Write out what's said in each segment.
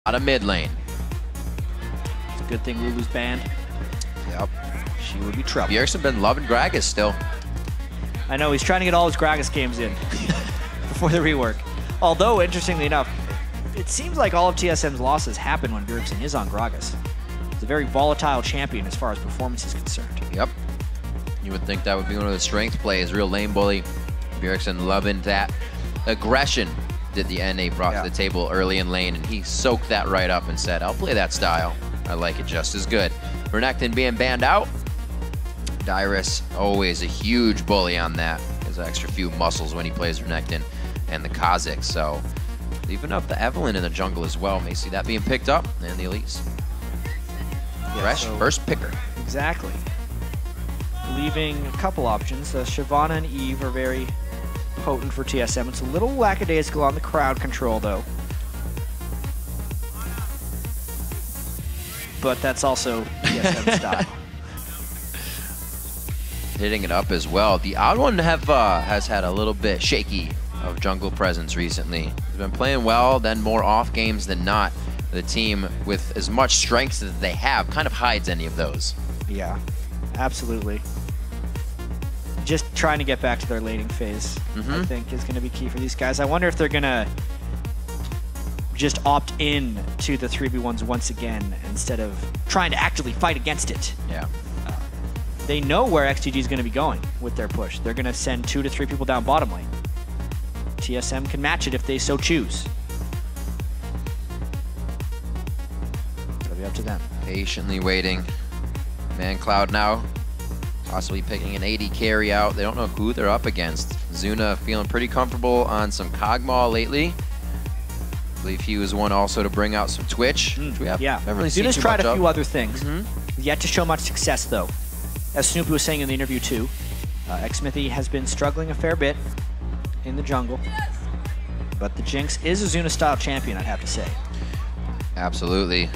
out of mid lane. It's a good thing Lulu's banned. Yep. She would be trouble. Bjergsen been loving Gragas still. I know, he's trying to get all his Gragas games in before the rework. Although, interestingly enough, it seems like all of TSM's losses happen when Bjergsen is on Gragas. He's a very volatile champion as far as performance is concerned. Yep. You would think that would be one of the strength plays, real lane bully. Bjergsen loving that aggression that the NA brought to the table early in lane, and he soaked that right up and said, I'll play that style. I like it just as good. Renekton being banned out. Dyrus, always a huge bully on that. Has an extra few muscles when he plays Renekton and the Kha'Zix. So leaving up the Evelynn in the jungle as well. May see that being picked up, and the Elise. Fresh first picker. Exactly. Leaving a couple options. Shyvana and Eve are very potent for TSM. It's a little lackadaisical on the crowd control, though. But that's also TSM style. Hitting it up as well. TheOddOne has had a little bit shaky of jungle presence recently. He's been playing well, then more off games than not. The team, with as much strength as they have, kind of hides any of those. Yeah, absolutely. Just trying to get back to their laning phase, I think, is going to be key for these guys. I wonder if they're going to just opt in to the 3v1s once again instead of trying to actively fight against it. Yeah. They know where XDG is going to be going with their push. They're going to send 2 to 3 people down bottom lane. TSM can match it if they so choose. It'll be up to them. Patiently waiting. mancloud now, possibly picking an AD carry out. They don't know who they're up against. Zuna feeling pretty comfortable on some Kog'Maw lately. I believe he was one also to bring out some Twitch, which we haven't really seen too much of. Zuna's tried a few other things. Yet to show much success, though. As Snoopy was saying in the interview, too, Xmithie has been struggling a fair bit in the jungle. But the Jinx is a Zuna-style champion, I'd have to say. Absolutely.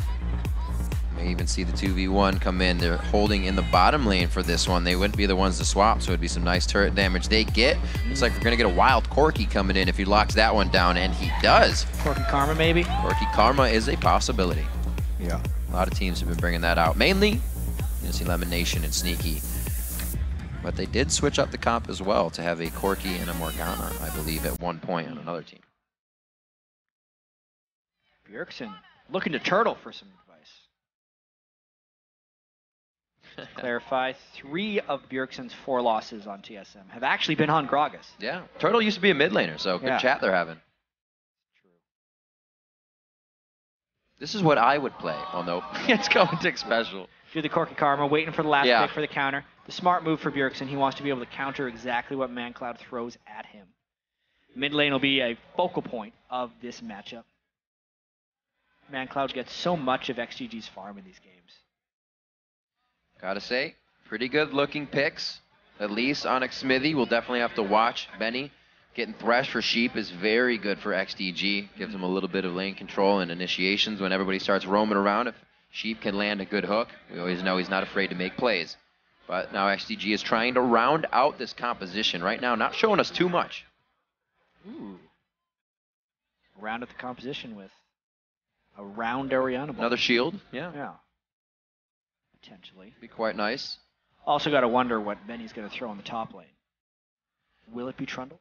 May even see the 2v1 come in. They're holding in the bottom lane for this one. They wouldn't be the ones to swap, so it'd be some nice turret damage they get. Looks like we're going to get a wild Corki coming in if he locks that one down, and he does. Corki Karma, maybe? Corki Karma is a possibility. Yeah. A lot of teams have been bringing that out. Mainly, you see Lemon Nation and Sneaky. But they did switch up the comp as well to have a Corki and a Morgana, I believe, at one point on another team. Bjergsen looking to Turtle for some advice. Clarify, 3 of Bjergsen's 4 losses on TSM have actually been on Gragas. Yeah, Turtle used to be a mid laner, so good chat they're having. True. This is what I would play. Oh no, it's going to Xpecial. Do the Corki Karma, waiting for the last pick for the counter. The smart move for Bjergsen, he wants to be able to counter exactly what mancloud throws at him. Mid lane will be a focal point of this matchup. mancloud gets so much of XDG's farm in these games. Gotta say, pretty good looking picks. At least on Xmithie, we'll definitely have to watch. Benny getting Thresh for Sheep is very good for XDG. Gives him a little bit of lane control and initiations when everybody starts roaming around. If Sheep can land a good hook, we always know he's not afraid to make plays. But now XDG is trying to round out this composition. Right now, not showing us too much. Ooh. Round out the composition with a round Orianna ball. Another shield, yeah. Yeah. Potentially. Be quite nice. Also got to wonder what Benny's going to throw in the top lane. Will it be Trundle?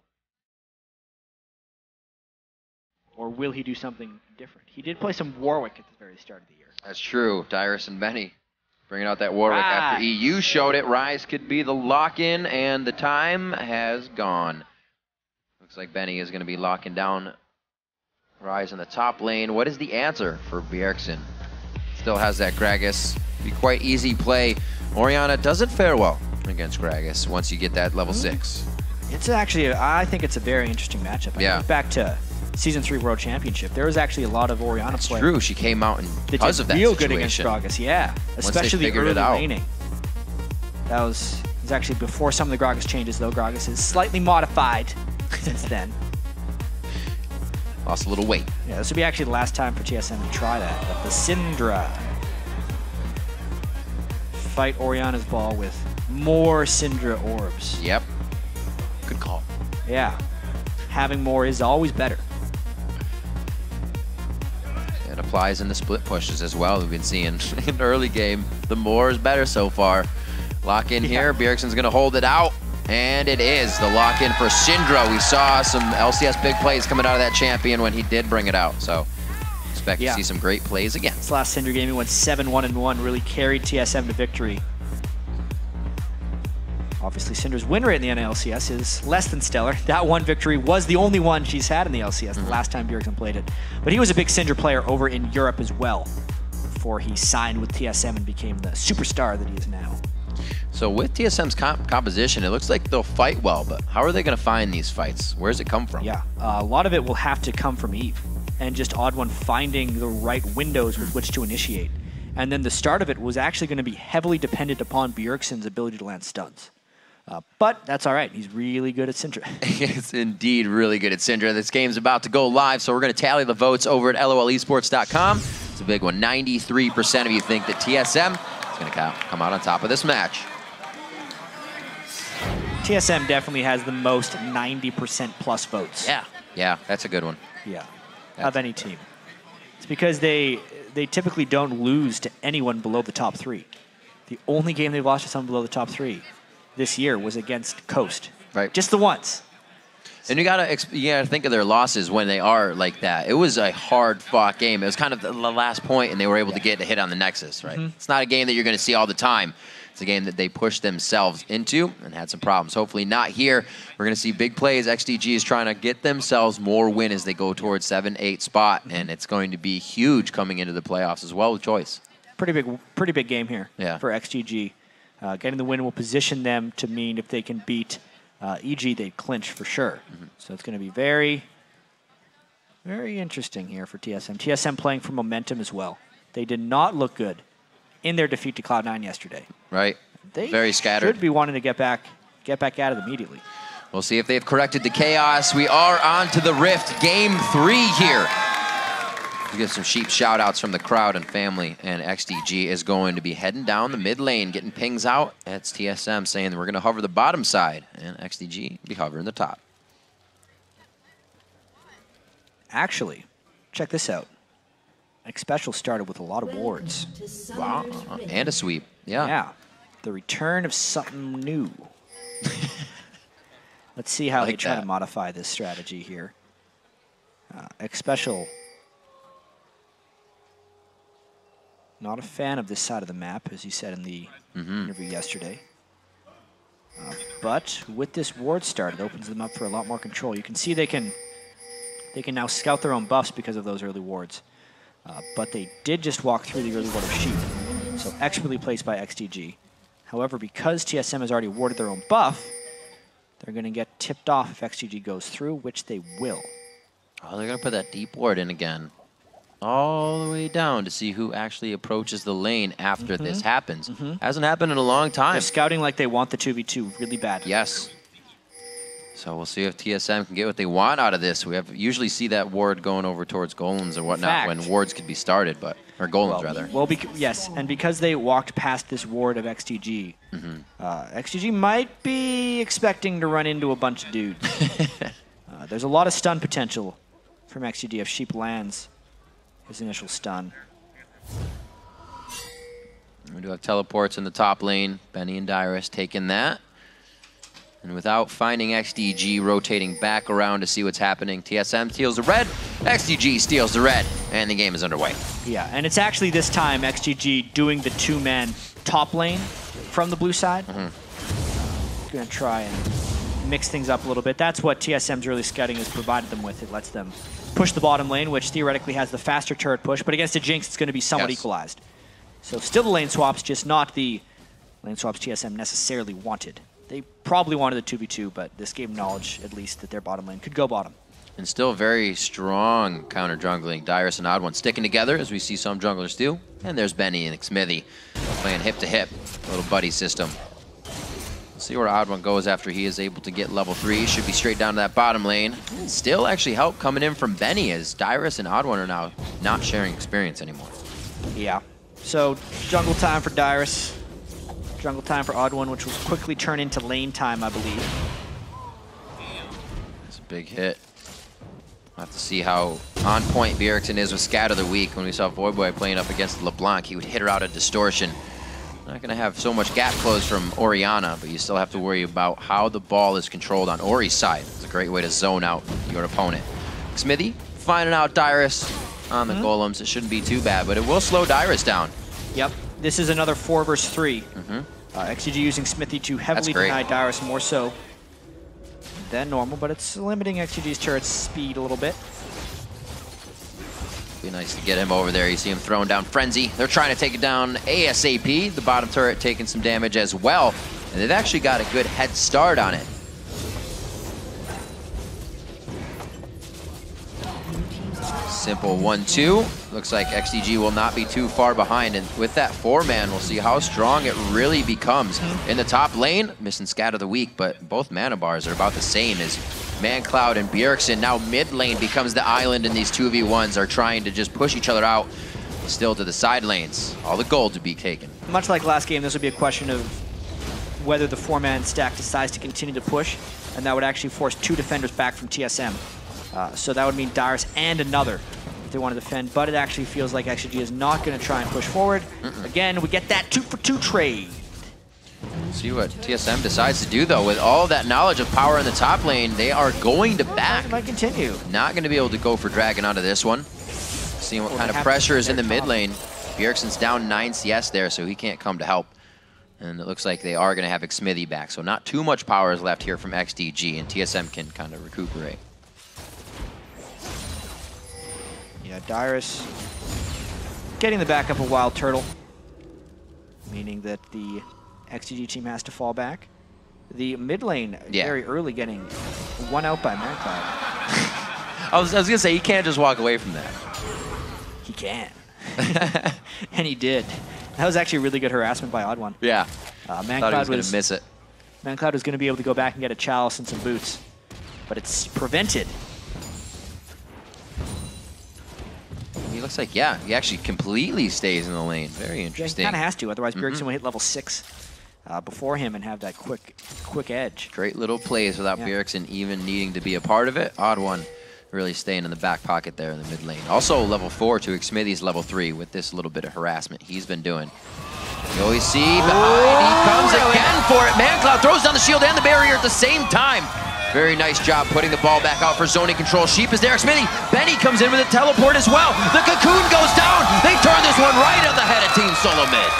Or will he do something different? He did play some Warwick at the very start of the year. That's true. Dyrus and Benny bringing out that Warwick after EU showed it. Rise could be the lock-in, and the time has gone. Looks like Benny is going to be locking down Rise in the top lane. What is the answer for Bjergsen? Still has that Gragas. Be quite easy play. Orianna doesn't fare well against Gragas once you get that level 6. It's actually, I think it's a very interesting matchup. I think back to Season 3 World Championship, there was actually a lot of Orianna play. It's true, she came out because of that real situation. Good against Gragas, yeah. Especially the early laning. That was actually before some of the Gragas changes, though. Gragas is slightly modified since then. Lost a little weight. Yeah, this would be actually the last time for TSM to try that. But the Syndra fight Orianna's ball with more Syndra orbs. Yep. Good call. Yeah. Having more is always better. And a applies in the split pushes as well. We've been seeing in the early game, the more is better so far. Lock in here, Bjergsen's gonna hold it out, and it is the lock in for Syndra. We saw some LCS big plays coming out of that champion when he did bring it out, so expect to see some great plays again. This last Syndra game, he went 7-1-1, really carried TSM to victory. Obviously, Syndra's win rate in the NA LCS is less than stellar. That one victory was the only one she's had in the LCS the last time Bjergsen played it. But he was a big Syndra player over in Europe as well before he signed with TSM and became the superstar that he is now. So with TSM's composition, it looks like they'll fight well, but how are they going to find these fights? Where does it come from? Yeah, a lot of it will have to come from Eve and just OddOne finding the right windows with which to initiate. And then the start of it was actually going to be heavily dependent upon Bjergsen's ability to land stuns. But that's all right. He's really good at Syndra. It's indeed really good at Syndra. This game's about to go live, so we're going to tally the votes over at lolesports.com. It's a big one. 93% of you think that TSM is going to come out on top of this match. TSM definitely has the most 90% plus votes. Yeah, that's a good one. Yeah, of any team. It's because they typically don't lose to anyone below the top 3. The only game they've lost to someone below the top 3 this year was against Coast. Right. Just the once. And you gotta think of their losses when they are like that. It was a hard-fought game. It was kind of the last point, and they were able to get a hit on the Nexus, right? It's not a game that you're going to see all the time. It's a game that they pushed themselves into and had some problems. Hopefully not here. We're going to see big plays. XDG is trying to get themselves more win as they go towards 7-8 spot, and it's going to be huge coming into the playoffs as well with Choice. Pretty big game here for XDG. Getting the win will position them to mean if they can beat EG, they clinch for sure. So it's going to be very, very interesting here for TSM. TSM playing for momentum as well. They did not look good in their defeat to Cloud9 yesterday. Right. They very scattered. Should be wanting to get back at it immediately. We'll see if they've corrected the chaos. We are on to the Rift, Game 3 here. We get some sheep shout-outs from the crowd and family, and XDG is going to be heading down the mid lane, getting pings out. That's TSM saying that we're going to hover the bottom side, and XDG be hovering the top. Actually, check this out. Xpecial started with a lot of wards. Wow. And a sweep. Yeah. The return of something new. Let's see how they try to modify this strategy here. Xpecial, not a fan of this side of the map, as he said in the interview yesterday. But with this ward start, it opens them up for a lot more control. You can see they can now scout their own buffs because of those early wards. But they did just walk through the early ward of Sheep, so expertly placed by XDG. However, because TSM has already warded their own buff, they're going to get tipped off if XDG goes through, which they will. Oh, they're going to put that deep ward in again. All the way down to see who actually approaches the lane after this happens. Hasn't happened in a long time. They're scouting like they want the 2v2 really bad. Yes. So we'll see if TSM can get what they want out of this. We usually see that ward going over towards golems or whatnot when wards could be started, or golems rather. Well, yes, and because they walked past this ward of XDG, XDG might be expecting to run into a bunch of dudes. There's a lot of stun potential from XDG if Sheep lands his initial stun. We do have teleports in the top lane. Benny and Dyrus taking that. And without finding XDG rotating back around to see what's happening, TSM steals the red, XDG steals the red, and the game is underway. Yeah, and it's actually this time XDG doing the two-man top lane from the blue side. Going to try and mix things up a little bit. That's what TSM's early scouting has provided them with. It lets them push the bottom lane, which theoretically has the faster turret push, but against a Jinx, it's going to be somewhat equalized. So still the lane swaps, just not the lane swaps TSM necessarily wanted. They probably wanted the 2v2, but this gave knowledge, at least, that their bottom lane could go bottom. And still very strong counter jungling. Dyrus and OddOne sticking together, as we see some junglers do. And there's Benny and Xmithie playing hip-to-hip, little buddy system. We'll see where OddOne goes after he is able to get level 3. Should be straight down to that bottom lane. And still actually help coming in from Benny, as Dyrus and OddOne are now not sharing experience anymore. Yeah. So jungle time for Dyrus. Jungle time for OddOne, which will quickly turn into lane time, I believe. That's a big hit. We'll have to see how on point Bjergsen is with Scat of the Week. When we saw Voyboy playing up against LeBlanc, he would hit her out of distortion. Not going to have so much gap close from Orianna, but you still have to worry about how the ball is controlled on Ori's side. It's a great way to zone out your opponent. Xmithie finding out Dyrus on the golems. It shouldn't be too bad, but it will slow Dyrus down. Yep. This is another 4 versus 3. XDG using Xmithie to heavily deny Dyrus, more so than normal, but it's limiting XDG's turret's speed a little bit. Be nice to get him over there. You see him throwing down Frenzy. They're trying to take it down ASAP. The bottom turret taking some damage as well, and they've actually got a good head start on it. Simple 1-2. Looks like XDG will not be too far behind, and with that 4-man, we'll see how strong it really becomes. In the top lane, missing Scat of the Week, but both mana bars are about the same as mancloud and Bjergsen. Now mid lane becomes the island, and these 2v1s are trying to just push each other out, still to the side lanes. All the gold to be taken. Much like last game, this would be a question of whether the 4-man stack decides to continue to push, and that would actually force 2 defenders back from TSM. So that would mean Dyrus and another if they want to defend, but it actually feels like XDG is not going to try and push forward. Again, we get that 2-for-2 trade. See what TSM decides to do, though. With all that knowledge of power in the top lane, they are going to back. It might continue. Not going to be able to go for Dragon onto this one. Seeing what kind of pressure is in the mid lane. Bjergsen's down 9 CS there, so he can't come to help. And it looks like they are going to have Xmithie back, so not too much power is left here from XDG, and TSM can kind of recuperate. Yeah, Dyrus getting the backup of WildTurtle, meaning that the XDG team has to fall back. The mid lane very early getting 1 out by mancloud. I was going to say, he can't just walk away from that. He can. And he did. That was actually really good harassment by OddOne. Yeah. mancloud was going to miss it. mancloud was going to be able to go back and get a chalice and some boots, but it's prevented. He looks like, yeah, he actually completely stays in the lane. Very interesting. Yeah, he kind of has to, otherwise Bjergsen will hit level 6 before him and have that quick edge. Great little plays without Bjergsen even needing to be a part of it. OddOne really staying in the back pocket there in the mid lane. Also level 4 to Xmithie's level 3 with this little bit of harassment he's been doing. You always see behind, he comes again for it. mancloud throws down the shield and the barrier at the same time. Very nice job putting the ball back out for zoning control. Sheep is there. Xmithie. Benny comes in with a teleport as well. The cocoon goes down. They turn this one right on the head of Team Solomid.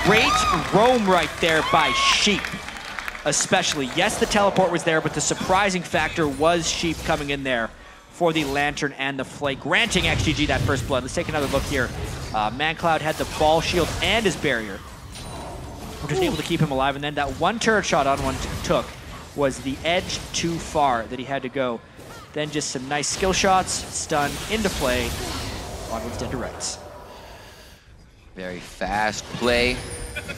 Great roam right there by Sheep, especially. Yes, the teleport was there, but the surprising factor was Sheep coming in there for the Lantern and the Flake, granting XDG that first blood. Let's take another look here. mancloud had the ball shield and his barrier, which was able to keep him alive, and then that 1 turret shot OddOne took was the edge too far that he had to go. Then just some nice skill shots, stun into play. OddOne's dead to rights. Very fast play.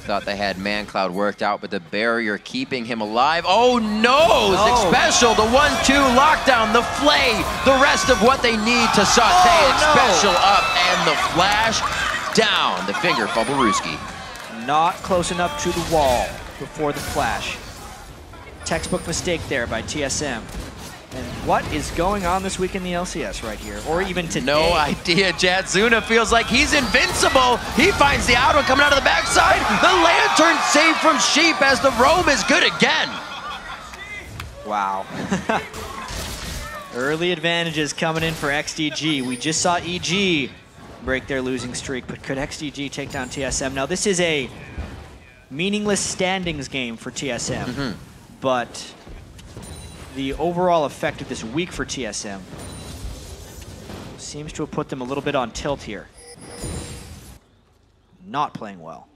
Thought they had mancloud worked out, but the barrier keeping him alive. Oh no! Xpecial, the 1-2 lockdown, the flay, the rest of what they need to saute. Xpecial up and the flash down. The finger Bubblerooski. Not close enough to the wall before the flash. Textbook mistake there by TSM. And what is going on this week in the LCS right here? Or even today? No idea, Chad. Zuna feels like he's invincible. He finds the OddOne coming out of the backside. The Lantern saved from Sheep as the roam is good again. Wow. Early advantages coming in for XDG. We just saw EG break their losing streak, but could XDG take down TSM? Now this is a meaningless standings game for TSM, but the overall effect of this week for TSM seems to have put them a little bit on tilt here. Not playing well.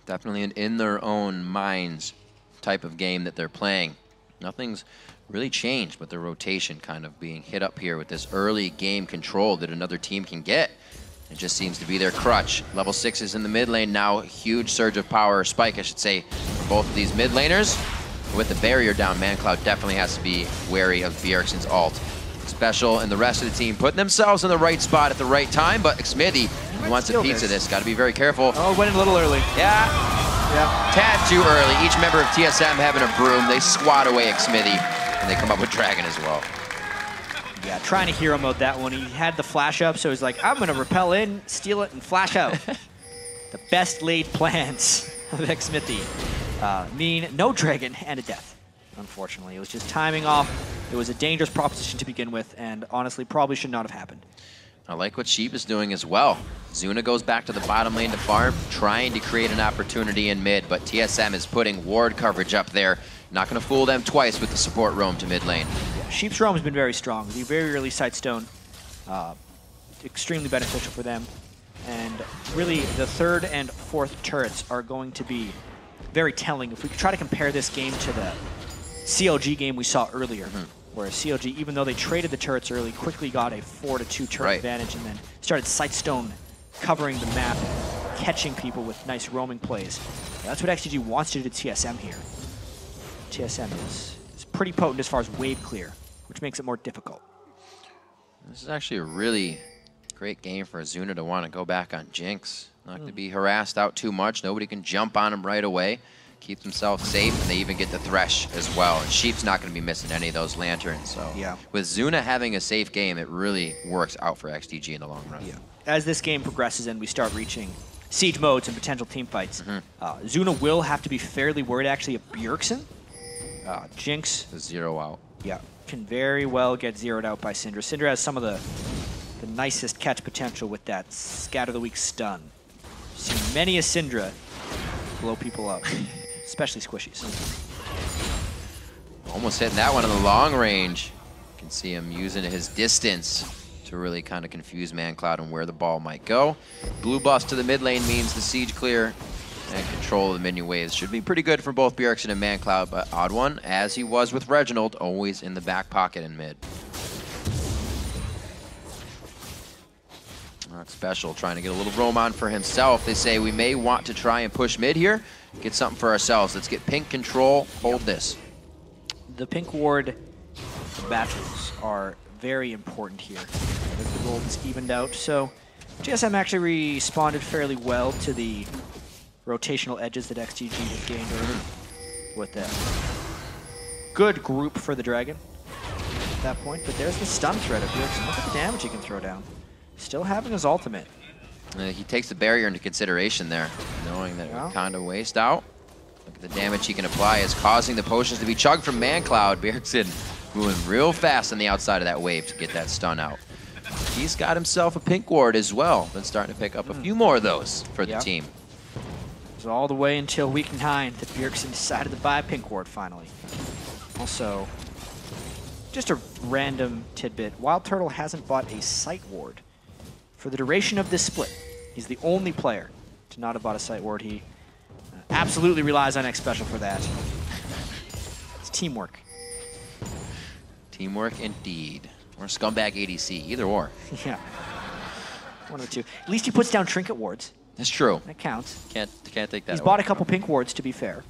Definitely an in their own minds type of game that they're playing. Nothing's really changed, but the rotation kind of being hit up here with this early game control that another team can get. It just seems to be their crutch. Level 6 is in the mid lane now. Huge surge of power, or spike I should say, for both of these mid laners. With the barrier down, mancloud definitely has to be wary of Bjergsen's ult. Xpecial and the rest of the team putting themselves in the right spot at the right time, but Xmithie wants a piece of this. Got to be very careful. Oh, went a little early. Yeah. Tad too early. Each member of TSM having a broom. They swat away Xmithie, and they come up with Dragon as well. Yeah, trying to hero mode that one. He had the flash up, so he's like, I'm going to repel in, steal it, and flash out. The best laid plans of Xmithie mean no dragon and a death, unfortunately. It was just timing off. It was a dangerous proposition to begin with, and honestly, probably should not have happened. I like what Sheep is doing as well. Zuna goes back to the bottom lane to farm, trying to create an opportunity in mid, but TSM is putting ward coverage up there. Not going to fool them twice with the support roam to mid lane. Yeah, Sheep's roam has been very strong. The very early Sightstone, extremely beneficial for them. And really, the third and fourth turrets are going to be very telling. If we try to compare this game to the CLG game we saw earlier, where CLG, even though they traded the turrets early, quickly got a 4-2 turret advantage and then started Sightstone covering the map, catching people with nice roaming plays. That's what XDG wants to do to TSM here. TSM is pretty potent as far as wave clear, which makes it more difficult. This is actually a really great game for Zuna to want to go back on Jinx. Not going to be harassed out too much. Nobody can jump on him right away. Keep themselves safe, and they even get the Thresh as well. And Sheep's not going to be missing any of those lanterns. So with Zuna having a safe game, it really works out for XDG in the long run. As this game progresses and we start reaching siege modes and potential team fights, Zuna will have to be fairly worried actually of Bjergsen. Jinx. The 0 out. Yeah, can very well get zeroed out by Syndra. Syndra has some of the nicest catch potential with that Scatter the Weak stun. Seen many a Syndra blow people up. Especially squishies. Almost hitting that one in the long range. You can see him using his distance to really kind of confuse mancloud on where the ball might go. Blue buff to the mid lane means the siege clear and control of the minion waves should be pretty good for both Bjergsen and mancloud, but OddOne, as he was with Reginald, always in the back pocket in mid. Xpecial trying to get a little roam on for himself. They say we may want to try and push mid here. Get something for ourselves. Let's get pink control. Hold this. The pink ward battles are very important here. The gold is evened out, so TSM actually responded fairly well to the rotational edges that XDG had gained early with that. Good group for the dragon at that point, but there's the stun threat of Bjergsen. Look at the damage he can throw down. Still having his ultimate. He takes the barrier into consideration there, knowing that it would kind of waste out. Look at the damage he can apply is causing the potions to be chugged from mancloud. Bjergsen moving real fast on the outside of that wave to get that stun out. He's got himself a pink ward as well. Been starting to pick up a few more of those for the team. It was all the way until week 9 that Bjergsen decided to buy a pink ward finally. Also, just a random tidbit, WildTurtle hasn't bought a sight ward for the duration of this split. He's the only player to not have bought a sight ward. He absolutely relies on Xpecial for that. It's teamwork. Teamwork indeed. Or scumbag ADC, either or. Yeah, one of the two. At least he puts down trinket wards. That's true. That counts. Can't take that He's bought a couple pink wards, to be fair.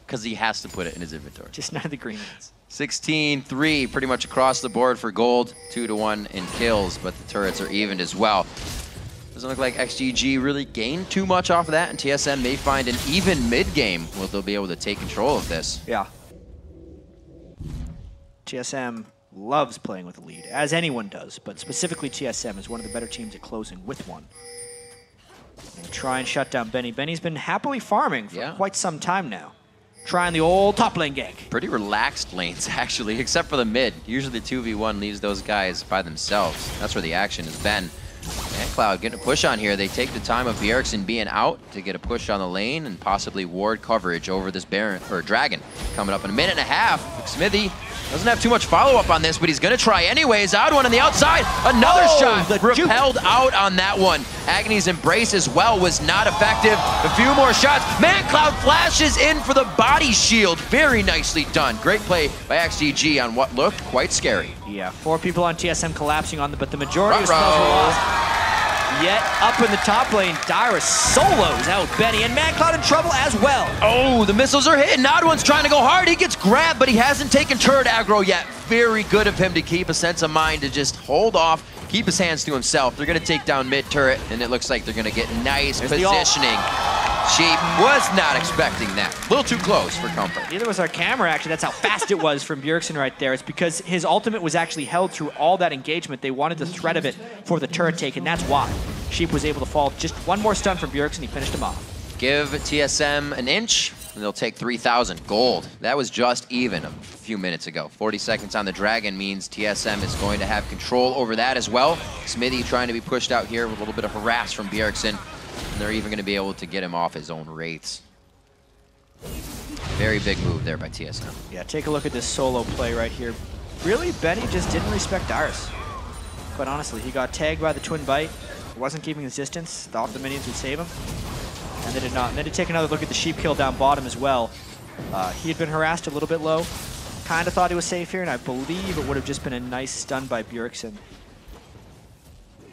Because he has to put it in his inventory. Just none of the green ones. 16-3 pretty much across the board for gold, 2-1 in kills, but the turrets are evened as well. Doesn't look like XDG really gained too much off of that, and TSM may find an even mid-game where they'll be able to take control of this. Yeah. TSM loves playing with a lead, as anyone does, but specifically TSM is one of the better teams at closing with one. Gonna try and shut down Benny. Benny's been happily farming for quite some time now. Trying the old top lane gank. Pretty relaxed lanes, actually, except for the mid. Usually the 2v1 leaves those guys by themselves. That's where the action has been. mancloud getting a push on here. They take the time of Bjergsen being out to get a push on the lane and possibly ward coverage over this Baron or Dragon. Coming up in a minute and a half. Xmithie doesn't have too much follow-up on this, but he's going to try anyways. OddOne on the outside. Another shot. Repelled out on that one. Agony's Embrace as well was not effective. A few more shots. mancloud flashes in for the body shield. Very nicely done. Great play by XDG on what looked quite scary. Yeah, 4 people on TSM collapsing on them, but the majority of spells were lost. Yet up in the top lane, Dyrus solos out Benny, and mancloud in trouble as well. Oh, the missiles are hitting. OddOne's trying to go hard. He gets grabbed, but he hasn't taken turret aggro yet. Very good of him to keep a sense of mind to just hold off, keep his hands to himself. They're going to take down mid turret, and it looks like they're going to get nice positioning. Sheep was not expecting that. A little too close for comfort. Neither was our camera, actually. That's how fast it was from Bjergsen right there. It's because his ultimate was actually held through all that engagement. They wanted the threat of it for the turret take, and that's why Sheep was able to fall. Just one more stun from Bjergsen, he finished him off. Give TSM an inch, and they'll take 3,000 gold. That was just even a few minutes ago. 40 seconds on the Dragon means TSM is going to have control over that as well. Xmithie trying to be pushed out here with a little bit of harass from Bjergsen, and they're even going to be able to get him off his own wraiths. Very big move there by TSM. Yeah, take a look at this solo play right here. Really, Benny just didn't respect Dyrus. Quite honestly, he got tagged by the Twin Bite. He wasn't keeping his distance. Thought the minions would save him. And they did not. And then to take another look at the Sheep kill down bottom as well. He had been harassed a little bit low. Kind of thought he was safe here, and I believe it would have just been a nice stun by Bjergsen.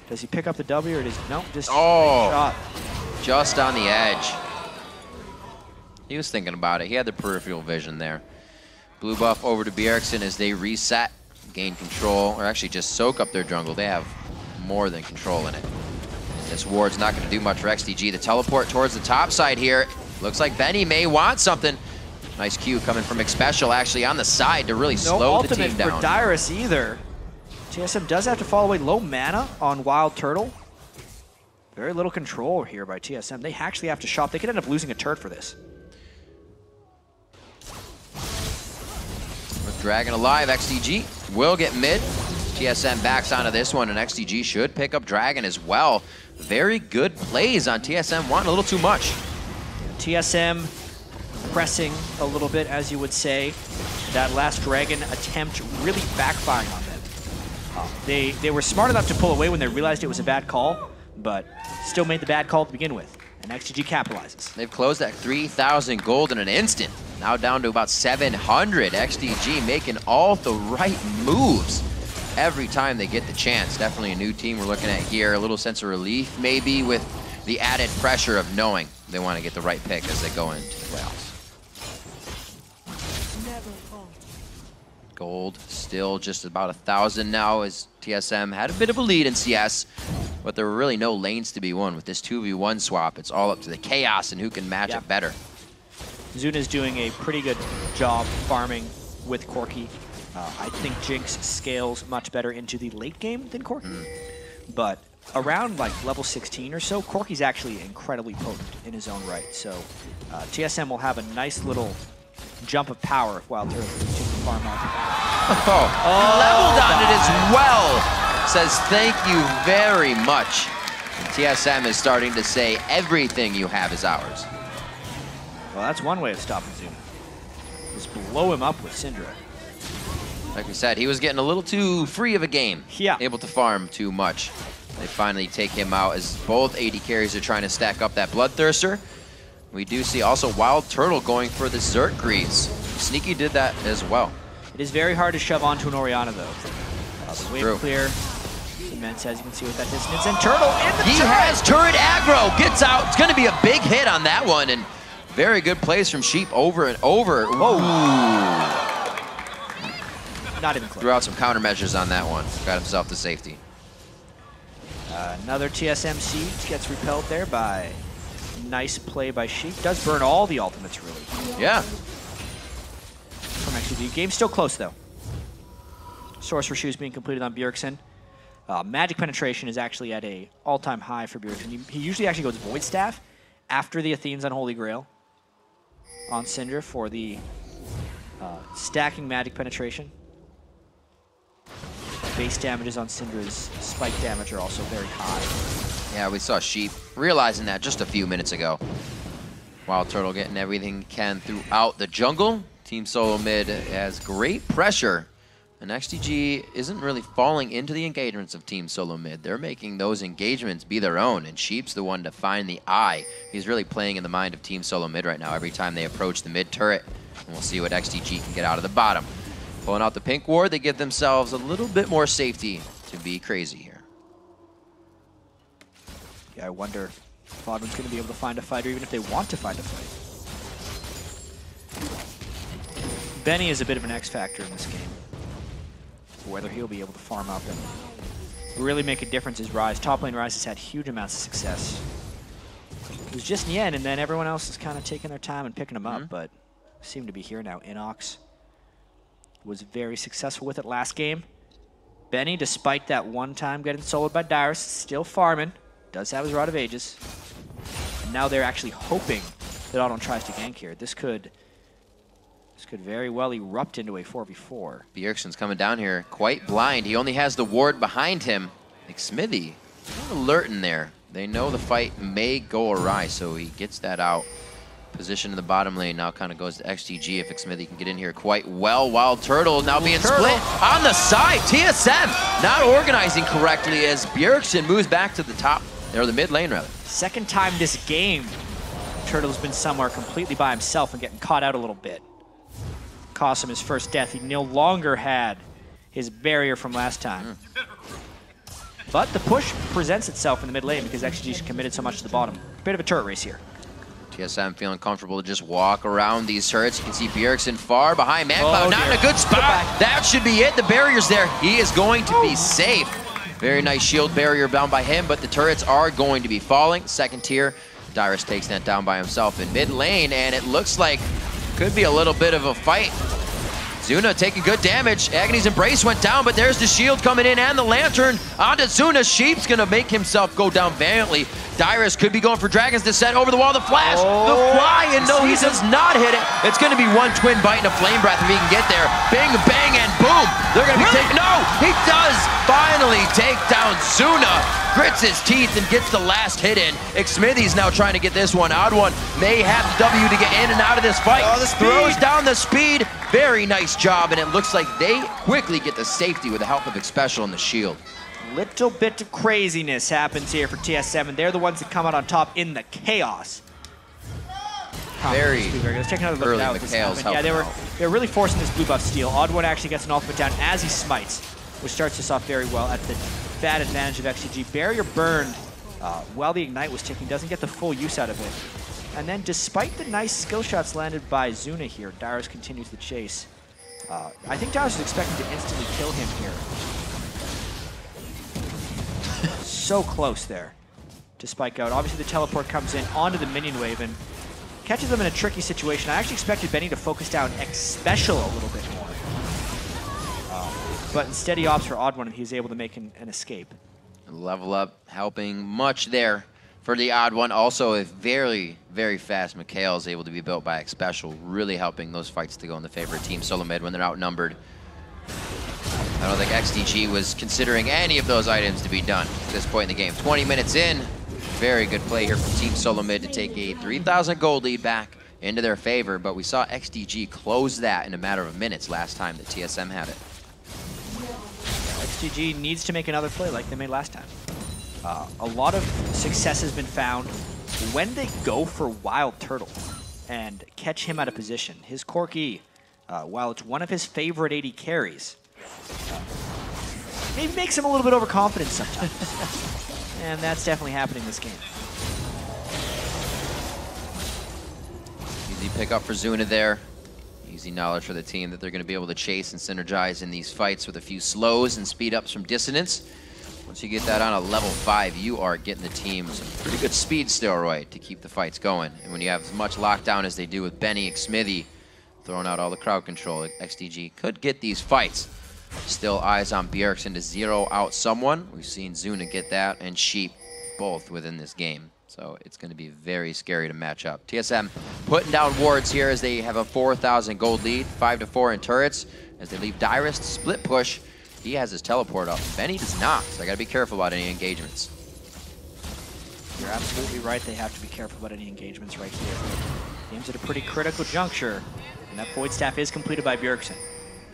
Does he pick up the W, or does no? Just shot. Just on the edge. He was thinking about it. He had the peripheral vision there. Blue buff over to Bjergsen as they reset, gain control, or actually just soak up their jungle. They have more than control in it. This ward's not going to do much for XDG. The teleport towards the top side here. Looks like Benny may want something. Nice Q coming from Xpecial actually on the side to really slow the team down. No ultimate for Dyrus either. TSM does have to fall away. Low mana on WildTurtle. Very little control here by TSM. They actually have to shop. They could end up losing a turret for this. With Dragon alive, XDG will get mid. TSM backs onto this one, and XDG should pick up Dragon as well. Very good plays on TSM, wanting a little too much. TSM pressing a little bit, as you would say. That last Dragon attempt really backfiring on them. They were smart enough to pull away when they realized it was a bad call, but still made the bad call to begin with. And XDG capitalizes. They've closed that 3,000 gold in an instant. Now down to about 700. XDG making all the right moves every time they get the chance. Definitely a new team we're looking at here. A little sense of relief maybe with the added pressure of knowing they want to get the right pick as they go into the playoffs. Gold still just about 1,000 now as TSM had a bit of a lead in CS, but there were really no lanes to be won with this 2v1 swap. It's all up to the chaos and who can match it better. Zuna's doing a pretty good job farming with Corki. I think Jinx scales much better into the late game than Corki. But around like level 16 or so, Corki's actually incredibly potent in his own right. So TSM will have a nice little jump of power if WildTurtle continues to farm out. Leveled on it as well. Says thank you very much. And TSM is starting to say everything you have is ours. Well, that's one way of stopping Zuna. Just blow him up with Syndra. Like we said, he was getting a little too free of a game. Yeah. Able to farm too much. They finally take him out as both AD carries are trying to stack up that Bloodthirster. We do see also WildTurtle going for the Zerk Greaves. Sneaky did that as well. It is very hard to shove onto an Orianna though. The wave clear. Immense, as you can see with that distance. And Turtle in the turret! He has turret aggro. Gets out. It's going to be a big hit on that one. And very good plays from Sheep over and over. Whoa. Not even close. Threw out some countermeasures on that one. Got himself to safety. Another TSM Siege gets repelled there by nice play by Sheep. Does burn all the ultimates, really. Yeah. From XDG. Game's still close, though. Sorcerer Shoes being completed on Bjergsen. Magic penetration is actually at a all-time high for Bjergsen. He usually actually goes Void Staff after the Athene's Unholy Grail on Syndra for the stacking magic penetration. Base damages on Syndra's spike damage are also very high. Yeah, we saw Sheep realizing that just a few minutes ago. WildTurtle getting everything he can throughout the jungle. Team Solomid has great pressure, and XDG isn't really falling into the engagements of Team Solomid. They're making those engagements be their own, and Sheep's the one to find the eye. He's really playing in the mind of Team Solomid right now every time they approach the mid turret, and we'll see what XDG can get out of the bottom. Pulling out the pink ward, they give themselves a little bit more safety to be crazy here. Yeah, I wonder if TheOddOne's going to be able to find a fight, or even if they want to find a fight. Benny is a bit of an X factor in this game. Whether he'll be able to farm up and really make a difference is Rise. Top lane Rise has had huge amounts of success. was just Nien, and then everyone else is kind of taking their time and picking him up, but seem to be here now. Inox was very successful with it last game. Benny, despite that one time getting soloed by Dyrus, still farming. Does have his Rod of Ages. And now they're actually hoping that TheOddOne tries to gank here. This could very well erupt into a 4v4. Bjergsen's coming down here quite blind. He only has the ward behind him. Xmithie, alert in there. They know the fight may go awry, so he gets that out. Position in the bottom lane now kind of goes to XDG if Xmithie can get in here quite well. WildTurtle now being split on the side. TSM not organizing correctly as Bjergsen moves back to the top, or the mid lane rather. Second time this game, Turtle's been somewhere completely by himself and getting caught out a little bit. Cost him his first death. He no longer had his barrier from last time. But the push presents itself in the mid lane because XDG's committed so much to the bottom. Bit of a turret race here. TSM feeling comfortable to just walk around these turrets. You can see Bjergsen far behind mancloud, not in a good spot. That should be it. The barrier's there. He is going to be safe. Very nice shield barrier bound by him, but the turrets are going to be falling. Second tier, Dyrus takes that down by himself in mid lane, and it looks like could be a little bit of a fight. Zuna taking good damage. Agony's Embrace went down, but there's the shield coming in and the lantern onto Zuna. Sheep's gonna make himself go down valiantly. Dyrus could be going for Dragon's Descent over the wall. The flash, the fly, and no, he does not hit it. It's gonna be one twin bite and a flame breath if he can get there. Bing, bang, and boom. They're gonna be taking, no, he does finally take down Zuna. Grits his teeth and gets the last hit in. Xmithie's now trying to get this one. OddOne may have the W to get in and out of this fight. Throws down the speed. Very nice job, and it looks like they quickly get the safety with the help of Xpecial and the shield. Little bit of craziness happens here for TSM, and they're the ones that come out on top in the chaos. Very Let's take another look at this happen. Yeah, they were really forcing this blue buff steal. OddOne actually gets an ultimate down as he smites, which starts this off very well at the bad advantage of XDG. Barrier burned while the Ignite was ticking, doesn't get the full use out of it. And then despite the nice skill shots landed by Zuna here, Dyrus continues the chase. I think Dyrus is expecting to instantly kill him here. So close there to spike out. Obviously the teleport comes in onto the minion wave and catches them in a tricky situation. I actually expected Benny to focus down Xpecial a little bit more. But instead he opts for OddOne and he's able to make an escape. Level up helping much there for the OddOne. Also a very, very fast Mikhail is able to be built by Xpecial, really helping those fights to go in the favor of Team Solomid when they're outnumbered. I don't think XDG was considering any of those items to be done at this point in the game. 20 minutes in, very good play here from Team Solomid to take a 3,000 gold lead back into their favor, but we saw XDG close that in a matter of minutes last time that TSM had it. XDG needs to make another play like they made last time. A lot of success has been found when they go for WildTurtle and catch him out of position. His Corki, while it's one of his favorite AD carries, maybe makes him a little bit overconfident sometimes. And that's definitely happening this game. Easy pick up for Zuna there. Easy knowledge for the team that they're going to be able to chase and synergize in these fights with a few slows and speed ups from dissonance. Once you get that on a level 5, you are getting the team some pretty good speed steroid to keep the fights going. And when you have as much lockdown as they do with Benny, Xmithie, throwing out all the crowd control, XDG could get these fights. Still eyes on Bjergsen to zero out someone. We've seen Zuna get that and Sheep both within this game. So it's going to be very scary to match up. TSM putting down wards here as they have a 4,000 gold lead, 5-4 in turrets. As they leave Dyrus to split push, he has his teleport up. Benny does not, so I got to be careful about any engagements. You're absolutely right. They have to be careful about any engagements right here. Game's at a pretty critical juncture, and that Void Staff is completed by Bjergsen.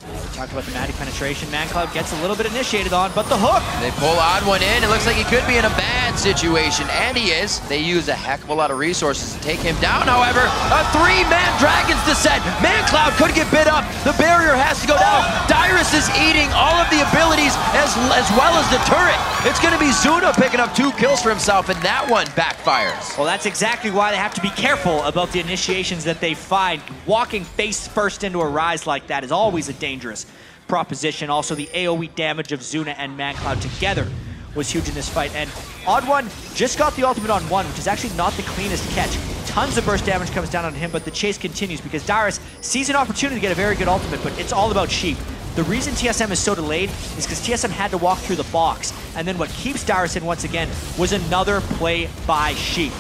We talked about the Maddie penetration. mancloud gets a little bit initiated on, but the hook! They pull OddOne in. It looks like he could be in a bad situation, and he is. They use a heck of a lot of resources to take him down, however. A 3-man Dragon's Descent. mancloud could get bit up. The barrier has to go down. Dyrus is eating all of the abilities as well as the turret. It's going to be Zuna picking up 2 kills for himself, and that one backfires. Well, that's exactly why they have to be careful about the initiations that they find. Walking face first into a rise like that is always a dangerous proposition. Also, the AoE damage of Zuna and mancloud together was huge in this fight. And OddOne just got the ultimate on 1, which is actually not the cleanest catch. Tons of burst damage comes down on him, but the chase continues because Dyrus sees an opportunity to get a very good ultimate, but it's all about Sheep. The reason TSM is so delayed is because TSM had to walk through the box, and then what keeps Dyrus in once again was another play by Sheep.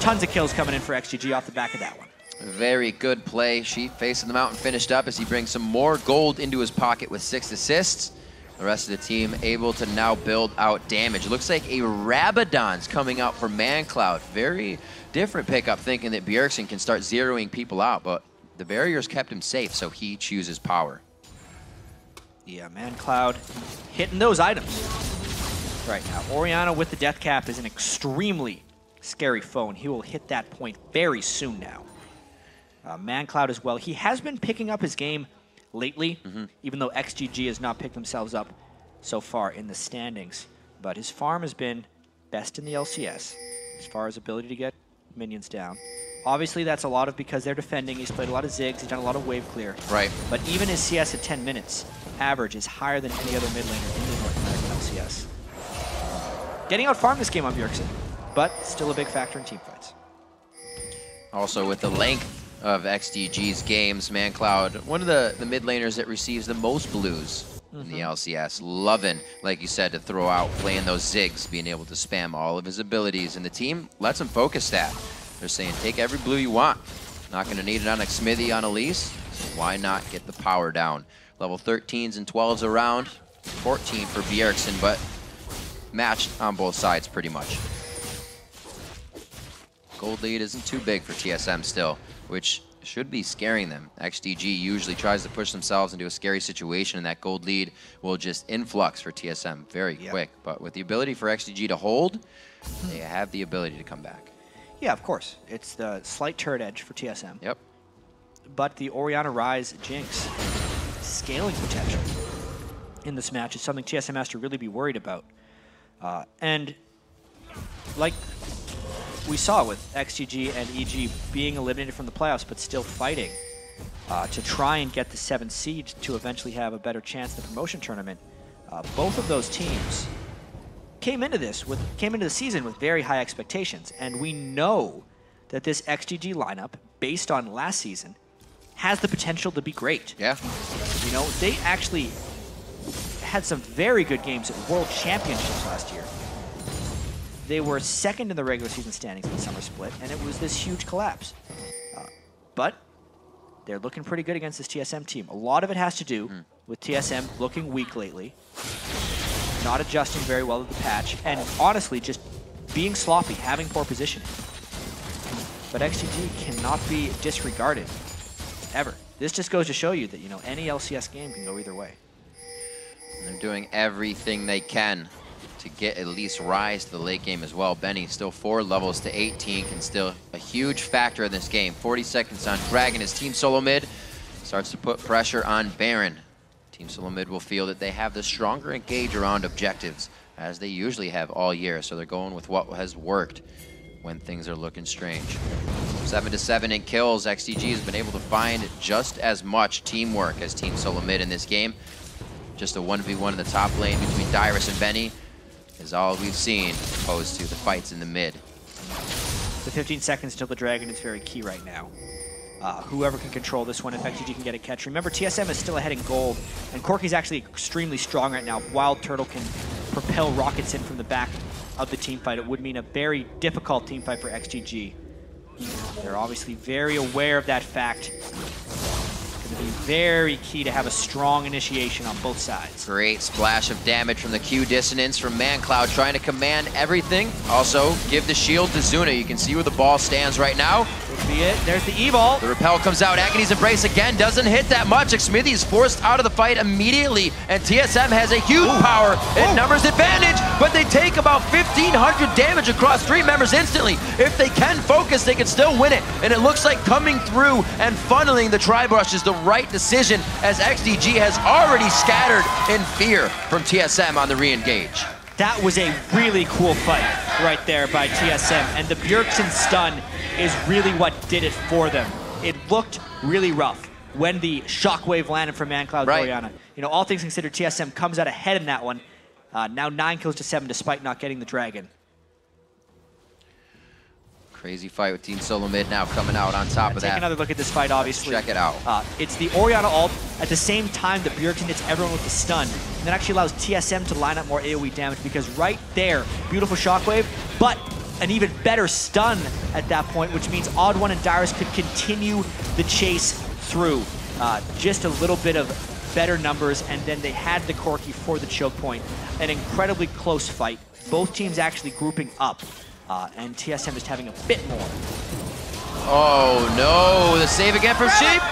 Tons of kills coming in for XDG off the back of that one. Very good play. Sheep facing the mountain finished up as he brings some more gold into his pocket with 6 assists. The rest of the team able to now build out damage. Looks like a Rabadon's coming out for mancloud. Very different pickup, thinking that Bjergsen can start zeroing people out, but the barriers kept him safe, so he chooses power. Yeah, mancloud hitting those items right now. Orianna with the death cap is an extremely scary foe, and he will hit that point very soon now. mancloud as well. He has been picking up his game lately, even though XDG has not picked themselves up so far in the standings. But his farm has been best in the LCS as far as ability to get minions down. Obviously, that's a lot of because they're defending. He's played a lot of Ziggs. He's done a lot of wave clear. Right. But even his CS at 10 minutes average is higher than any other mid laner in the North American LCS. Getting out farm this game on Bjergsen, but still a big factor in team fights. Also, with the length of XDG's games, mancloud, one of the mid laners that receives the most blues in the LCS. Loving, like you said, to throw out, playing those Ziggs, being able to spam all of his abilities. And the team lets him focus that. They're saying, take every blue you want. Not going to need it on Xmithie on Elise. So why not get the power down? Level 13s and 12s around. 14 for Bjergsen, but matched on both sides pretty much. Gold lead isn't too big for TSM still, which should be scaring them. XDG usually tries to push themselves into a scary situation, and that gold lead will just influx for TSM very quick. But with the ability for XDG to hold, they have the ability to come back. Yeah, of course. It's the slight turret edge for TSM. Yep. But the Orianna Rise Jinx scaling potential in this match is something TSM has to really be worried about. And like we saw with XGG and EG being eliminated from the playoffs, but still fighting to try and get the 7th seed to eventually have a better chance in the promotion tournament. Both of those teams came into the season with very high expectations, and we know that this XGG lineup, based on last season, has the potential to be great. Yeah. You know, they actually had some very good games at World Championships last year. They were second in the regular season standings in the summer split, and it was this huge collapse. But they're looking pretty good against this TSM team. A lot of it has to do with TSM looking weak lately, not adjusting very well to the patch, and honestly just being sloppy, having poor positioning. But XGG cannot be disregarded, ever. This just goes to show you that, you know, any LCS game can go either way. And they're doing everything they can to get at least rise to the late game as well. Benny still 4 levels to 18, can still a huge factor in this game. 40 seconds on Dragon as Team Solomid starts to put pressure on Baron. Team Solomid will feel that they have the stronger engage around objectives, as they usually have all year, so they're going with what has worked when things are looking strange. 7-7 in kills. XDG has been able to find just as much teamwork as Team Solomid in this game. Just a 1v1 in the top lane between Dyrus and Benny is all we've seen, opposed to the fights in the mid. The 15 seconds till the Dragon is very key right now. Whoever can control this one, if XGG can get a catch. Remember, TSM is still ahead in gold, and Corki's actually extremely strong right now. If WildTurtle can propel rockets in from the back of the team fight, it would mean a very difficult team fight for XGG. They're obviously very aware of that fact. It's going to be very key to have a strong initiation on both sides. Great splash of damage from the Q dissonance from mancloud, trying to command everything. Also, give the shield to Zuna. You can see where the ball stands right now. Could be it. There's the evil. The repel comes out. Agony's Embrace again doesn't hit that much. Xmithie is forced out of the fight immediately, and TSM has a huge power and numbers advantage, but they take about 1,500 damage across 3 members instantly. If they can focus, they can still win it, and it looks like coming through and funneling the Tri-Brush is the right decision, as XDG has already scattered in fear from TSM on the re-engage. That was a really cool fight right there by TSM, and the Bjergsen stun is really what did it for them. It looked really rough when the shockwave landed from mancloud Orianna. You know, all things considered, TSM comes out ahead in that one. Now 9 kills to 7 despite not getting the dragon. Crazy fight with Team Solomid now coming out on top of that. Take another look at this fight, obviously. Check it out. It's the Orianna ult at the same time that Bjergsen hits everyone with the stun. And that actually allows TSM to line up more AoE damage because right there, beautiful shockwave, but an even better stun at that point, which means TheOddOne and Dyrus could continue the chase through. Just a little bit of better numbers, and then they had the Corki for the choke point. An incredibly close fight. Both teams actually grouping up. And TSM just having a bit more. Oh no, the save again from Sheep.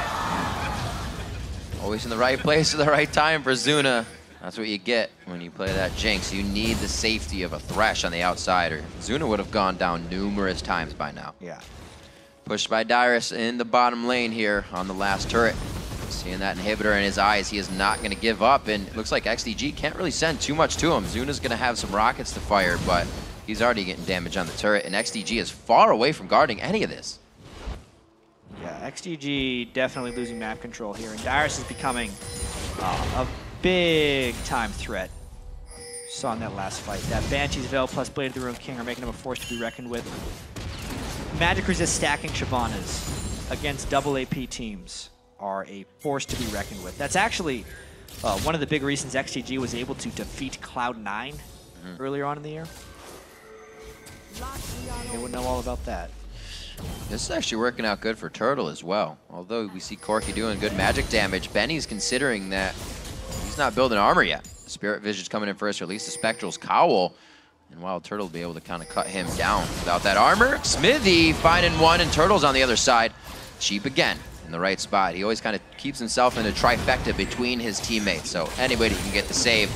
Always in the right place at the right time for Zuna. That's what you get when you play that Jinx. You need the safety of a Thresh on the outside, or Zuna would have gone down numerous times by now. Yeah. Pushed by Dyrus in the bottom lane here on the last turret. Seeing that inhibitor in his eyes, he is not going to give up, and it looks like XDG can't really send too much to him. Zuna's going to have some rockets to fire, but he's already getting damage on the turret, and XDG is far away from guarding any of this. Yeah, XDG definitely losing map control here, and Dyrus is becoming a big-time threat. Saw in that last fight. That Banshee's Veil plus Blade of the Ruined King are making him a force to be reckoned with. Magic Resist stacking Shyvanas against double AP teams are a force to be reckoned with. That's actually one of the big reasons XDG was able to defeat Cloud9 earlier on in the year. They would know all about that. This is actually working out good for Turtle as well. Although we see Corki doing good magic damage, Benny's considering that he's not building armor yet. Spirit Vision's coming in first, or at least the Spectral's Cowl. And WildTurtle will be able to kind of cut him down without that armor. Xmithie finding one, and Turtle's on the other side. Sheep again in the right spot. He always kind of keeps himself in a trifecta between his teammates, so anybody can get the save.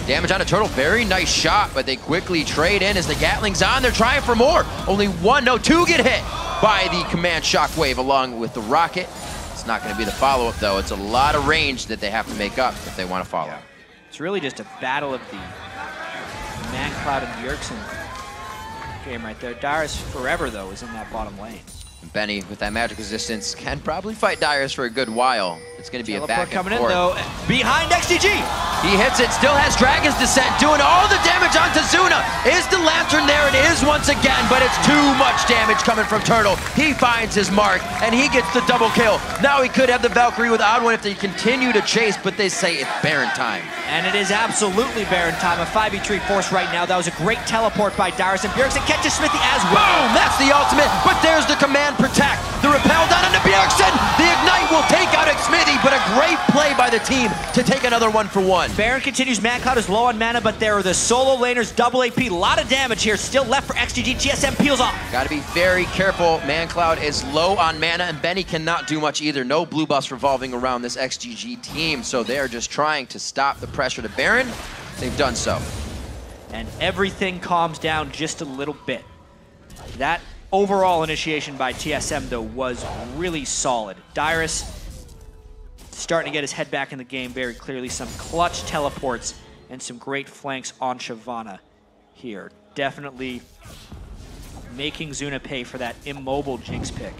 Damage on a Turtle, very nice shot, but they quickly trade in as the Gatling's on. They're trying for more. Only one, no, two get hit by the command shockwave along with the rocket. It's not going to be the follow-up, though. It's a lot of range that they have to make up if they want to follow. Yeah. It's really just a battle of the mancloud and Bjergsen game right there. Dyrus forever, though, is in that bottom lane. Benny, with that magic resistance, can probably fight Dyrus for a good while. It's going to be a back and coming forth. in, though. Behind XDG! He hits it, still has Dragon's Descent, doing all the damage onto Zuna. Is the Lantern there? It is once again, but it's too much damage coming from Turtle. He finds his mark, and he gets the double kill. Now he could have the Valkyrie with TheOddOne if they continue to chase, but they say it's Baron time. And it is absolutely Baron time. A 5v3 force right now. That was a great teleport by Dyrus, and Bjergsen catches Xmithie as well. Boom! That's the ultimate, but there's the command protect. The repel down into Bjergsen. The ignite will take out Xmithie, but a great play by the team to take another 1-for-1. Baron continues. Mancloud is low on mana, but there are the solo laners, double AP. A lot of damage here still left for XDG. TSM peels off. Got to be very careful. Mancloud is low on mana, and Benny cannot do much either. No blue buffs revolving around this XDG team, so they are just trying to stop the pressure to Baron. They've done so. And everything calms down just a little bit. That overall initiation by TSM, though, was really solid. Dyrus starting to get his head back in the game very clearly. Some clutch teleports and some great flanks on Shyvana here. Definitely making Zuna pay for that immobile Jinx pick.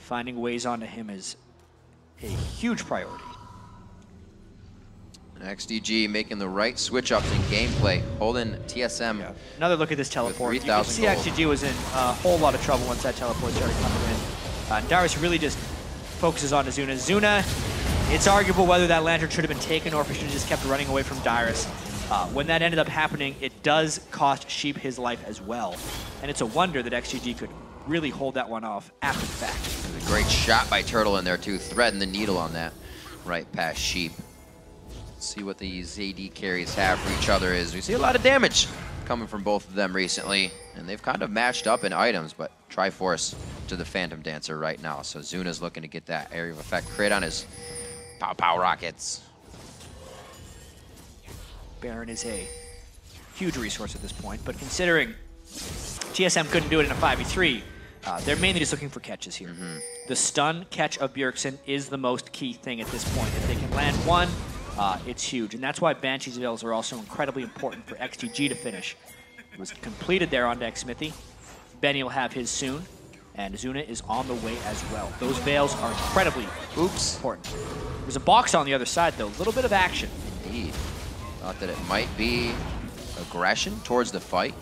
Finding ways onto him is a huge priority. XDG making the right switch-ups in gameplay, holding TSM. Yeah. Another look at this teleport. You can see gold. XDG was in a whole lot of trouble once that teleport started coming in. Dyrus really just focuses on Zuna. Zuna, it's arguable whether that Lantern should have been taken or if he should have just kept running away from Dyrus. When that ended up happening, it does cost Sheep his life as well. And it's a wonder that XDG could really hold that one off after the fact. A great shot by Turtle in there too, threading the needle on that right past Sheep. See what these AD carries have for each other is. We see a lot of damage coming from both of them recently, and they've kind of matched up in items, but Triforce to the Phantom Dancer right now. So Zuna's looking to get that area of effect crit on his pow rockets. Baron is a huge resource at this point, but considering TSM couldn't do it in a 5v3, they're mainly just looking for catches here. The stun catch of Bjergsen is the most key thing at this point. If they can land one, it's huge, and that's why Banshee's Veils are also incredibly important for XDG to finish. It was completed there onto Xmithie. Benny will have his soon, and Zuna is on the way as well. Those Veils are incredibly important. There's a box on the other side, though. A little bit of action. Indeed. Thought that it might be aggression towards the fight.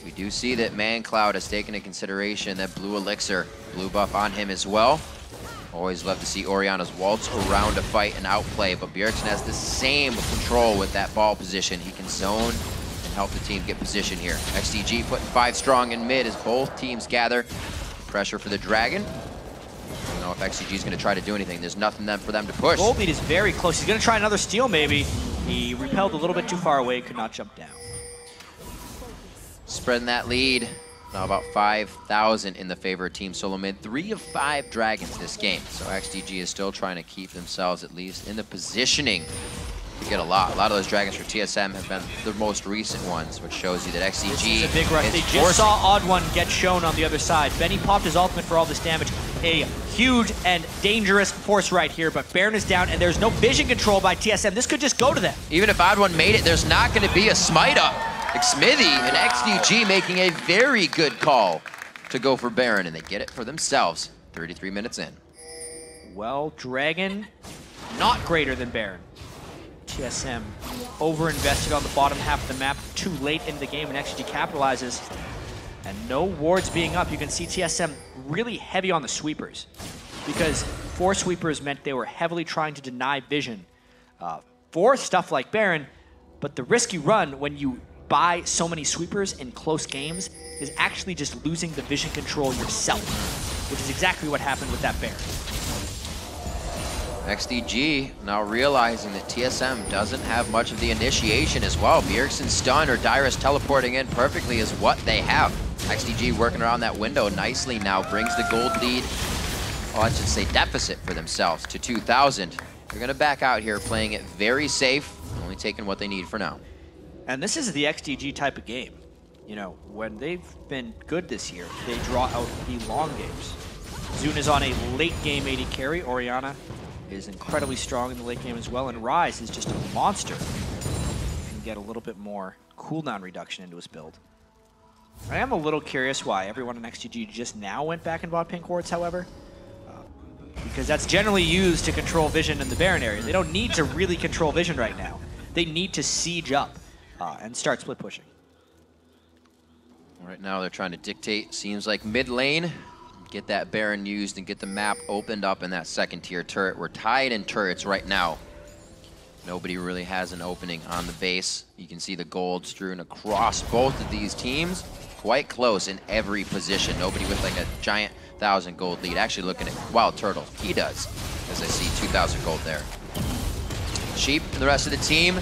We do see that mancloud has taken into consideration that blue elixir, blue buff on him as well. Always love to see Orianna's waltz around a fight and outplay, but Bjergsen has the same control with that ball position. He can zone and help the team get position here. XDG putting 5 strong in mid as both teams gather. Pressure for the Dragon. I don't know if XDG is going to try to do anything. There's nothing for them to push. Gold lead is very close. He's going to try another steal, maybe. He repelled a little bit too far away, could not jump down. Spreading that lead. Now about 5,000 in the favor of Team Solomid. 3 of 5 Dragons this game. So XDG is still trying to keep themselves at least in the positioning to get a lot. A lot of those Dragons for TSM have been the most recent ones, which shows you that XDG this is a big rush. They just saw OddOne get shown on the other side. Benny popped his ultimate for all this damage. A huge and dangerous force right here, but Baron is down and there's no vision control by TSM. This could just go to them. Even if OddOne made it, there's not going to be a smite up. Xmithie and XDG making a very good call to go for Baron, and they get it for themselves 33 minutes in. Well, Dragon, not greater than Baron. TSM over-invested on the bottom half of the map too late in the game, and XDG capitalizes. And no wards being up. You can see TSM really heavy on the sweepers, because 4 sweepers meant they were heavily trying to deny vision for stuff like Baron, but the risk you run when you buy so many sweepers in close games is actually just losing the vision control yourself, which is exactly what happened with that Baron. XDG now realizing that TSM doesn't have much of the initiation as well. Bjergsen stun or Dyrus teleporting in perfectly is what they have. XDG working around that window nicely now brings the gold lead, oh, I should say deficit for themselves to 2,000. They're gonna back out here playing it very safe, only taking what they need for now. And this is the XDG type of game. You know, when they've been good this year, they draw out the long games. Zuna's on a late game AD carry. Orianna is incredibly strong in the late game as well, and Ryze is just a monster. Can get a little bit more cooldown reduction into his build. I am a little curious why everyone in XDG just now went back and bought pink wards, however. Because that's generally used to control vision in the Baron area. They don't need to really control vision right now. They need to siege up and start split pushing. Right now they're trying to dictate, seems like mid lane, get that Baron used and get the map opened up in that second tier turret. We're tied in turrets right now. Nobody really has an opening on the base. You can see the gold strewn across both of these teams. Quite close in every position. Nobody with like a giant 1,000 gold lead. Actually looking at WildTurtle, he does, as I see 2,000 gold there. Sheep and the rest of the team,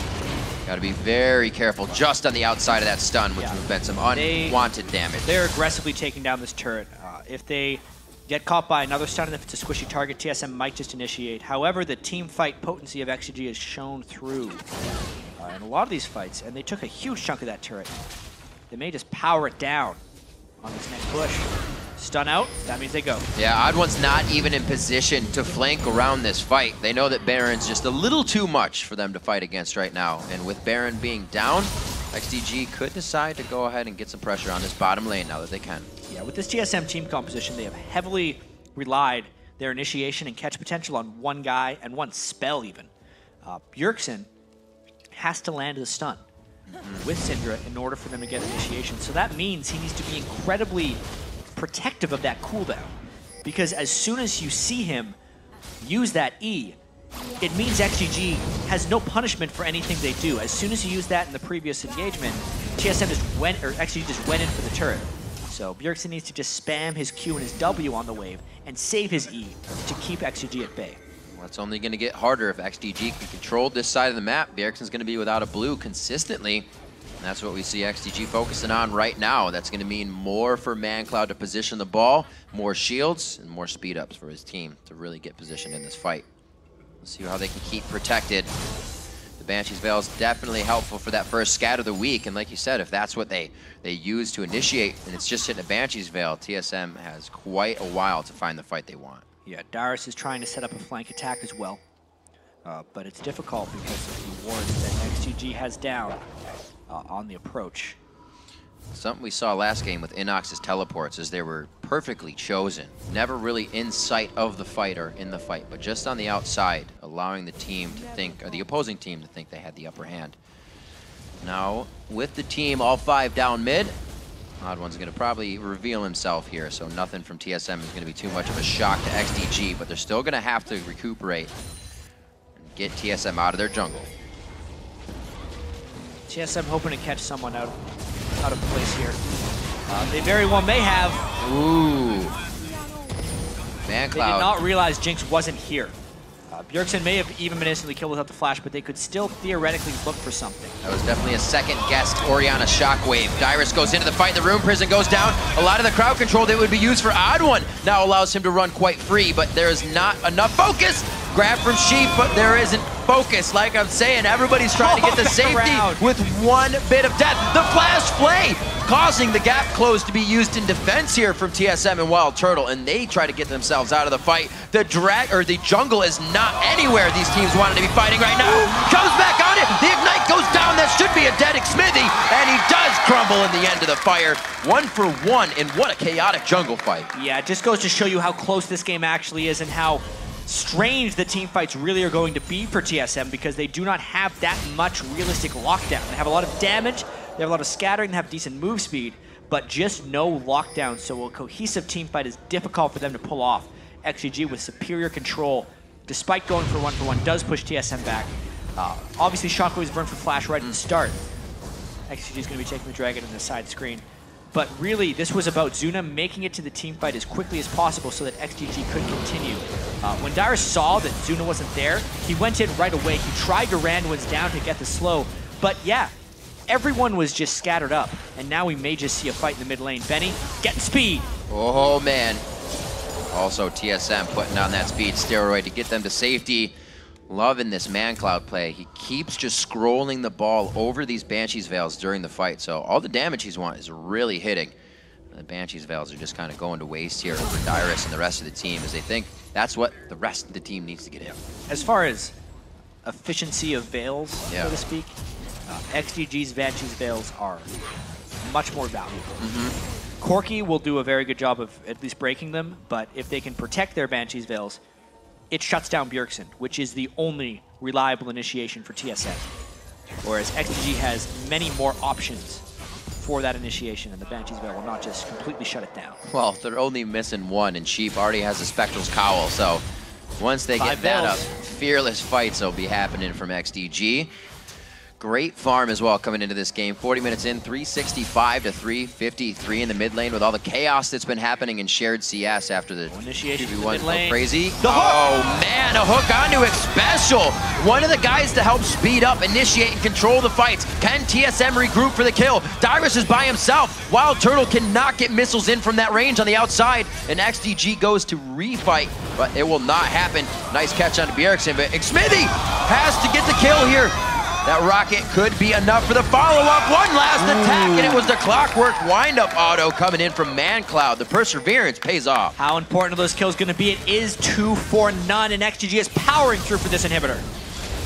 got to be very careful just on the outside of that stun, which would have been some unwanted damage. They're aggressively taking down this turret. If they get caught by another stun and if it's a squishy target, TSM might just initiate. However, the team fight potency of XDG is shown through in a lot of these fights, and they took a huge chunk of that turret. They may just power it down on this next push. Stun out, that means they go. Yeah, OddOne's not even in position to flank around this fight. They know that Baron's just a little too much for them to fight against right now. And with Baron being down, XDG could decide to go ahead and get some pressure on this bottom lane now that they can. Yeah, with this TSM team composition, they have heavily relied their initiation and catch potential on one guy and one spell even. Bjergsen has to land the stun with Syndra in order for them to get initiation. So that means he needs to be incredibly protective of that cooldown, because as soon as you see him use that E, it means XDG has no punishment for anything they do. As soon as you use that in the previous engagement, TSM just went, or XDG just went in for the turret. So Bjergsen needs to just spam his Q and his W on the wave and save his E to keep XDG at bay. Well, it's only going to get harder if XDG can control this side of the map. Bjergsen's going to be without a blue consistently. And that's what we see XDG focusing on right now. That's going to mean more for mancloud to position the ball, more shields, and more speed ups for his team to really get positioned in this fight. Let's see how they can keep protected. The Banshee's Veil is definitely helpful for that first scat of the week. And like you said, if that's what they use to initiate, and it's just hitting a Banshee's Veil, TSM has quite a while to find the fight they want. Yeah, Dyrus is trying to set up a flank attack as well. But it's difficult because of the wards that XDG has down on the approach. Something we saw last game with Inox's teleports is they were perfectly chosen. Never really in sight of the fight or in the fight, but just on the outside. A allowing the team to think, or the opposing team to think they had the upper hand. Now, with the team all 5 down mid, OddOne's going to probably reveal himself here, so nothing from TSM is going to be too much of a shock to XDG, but they're still going to have to recuperate and get TSM out of their jungle. TSM hoping to catch someone out of place here. They very well may have. Ooh. mancloud. They did not realize Jinx wasn't here. Bjergsen may have even been instantly killed without the flash, but they could still theoretically look for something. That was definitely a second-guessed Orianna shockwave. Dyrus goes into the fight, the Rune Prison goes down. A lot of the crowd control that would be used for OddOne now allows him to run quite free, but there is not enough focus. Grab from Sheep, but there isn't focus. Like I'm saying, everybody's trying to get the safety with one bit of death. The flash flay causing the gap close to be used in defense here from TSM and WildTurtle, and they try to get themselves out of the fight. The jungle is not anywhere these teams wanted to be fighting right now. Comes back on it. The ignite goes down. That should be a dead Xmithie, and he does crumble in the end of the fire. 1 for 1, and what a chaotic jungle fight. Yeah, it just goes to show you how close this game actually is and how strange the team fights really are going to be for TSM, because they do not have that much realistic lockdown. They have a lot of damage, they have a lot of scattering, they have decent move speed, but just no lockdown, so a cohesive team fight is difficult for them to pull off. XDG with superior control, despite going for 1, does push TSM back. Obviously Shockwave's burned for flash right at the start. XDG is going to be taking the dragon in the side screen. But really, this was about Zuna making it to the team fight as quickly as possible so that XDG could continue. When Dyrus saw that Zuna wasn't there, he went in right away. He tried to Randuin's down to get the slow. But yeah, everyone was just scattered up. And now we may just see a fight in the mid lane. Benny, getting speed. Oh, man. Also, TSM putting on that speed steroid to get them to safety. Loving this mancloud play. He keeps just scrolling the ball over these Banshee's Veils during the fight, so all the damage he's won is really hitting. The Banshee's Veils are just kind of going to waste here for Dyrus and the rest of the team, as they think that's what the rest of the team needs to get in. As far as efficiency of Veils, so to speak, XDG's Banshee's Veils are much more valuable. Corki will do a very good job of at least breaking them, but if they can protect their Banshee's Veils, it shuts down Bjergsen, which is the only reliable initiation for TSM. Whereas XDG has many more options for that initiation, and the Banshee's Veil will not just completely shut it down. Well, they're only missing 1, and Sheep already has a Spectral's Cowl, so once they get that up, fearless fights will be happening from XDG. Great farm as well coming into this game. 40 minutes in, 365 to 353 in the mid lane with all the chaos that's been happening in shared CS after the initiation 2v1 crazy. Oh man, a hook onto Xpecial. One of the guys to help speed up, initiate, and control the fights. Can TSM regroup for the kill? Dyrus is by himself. WildTurtle cannot get missiles in from that range on the outside, and XDG goes to refight, but it will not happen. Nice catch on Bjergsen, but Xmithie has to get the kill here. That rocket could be enough for the follow-up. One last attack, and it was the clockwork wind-up auto coming in from mancloud. The perseverance pays off. How important are those kills going to be? It is 2 for none, and XDG is powering through for this inhibitor.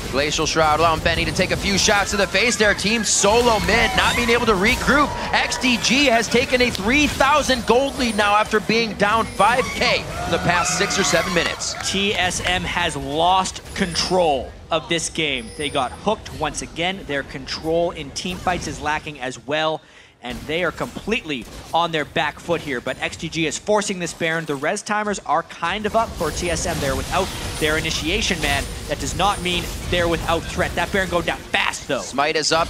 The Glacial Shroud allowing Benny to take a few shots to the face there. Team Solomid not being able to regroup. XDG has taken a 3,000 gold lead now after being down 5K in the past 6 or 7 minutes. TSM has lost control of this game. They got hooked once again. Their control in team fights is lacking as well, and they are completely on their back foot here. But XDG is forcing this Baron. The res timers are kind of up for TSM there without their initiation, man. That does not mean they're without threat. That Baron go down fast, though. Smite is up.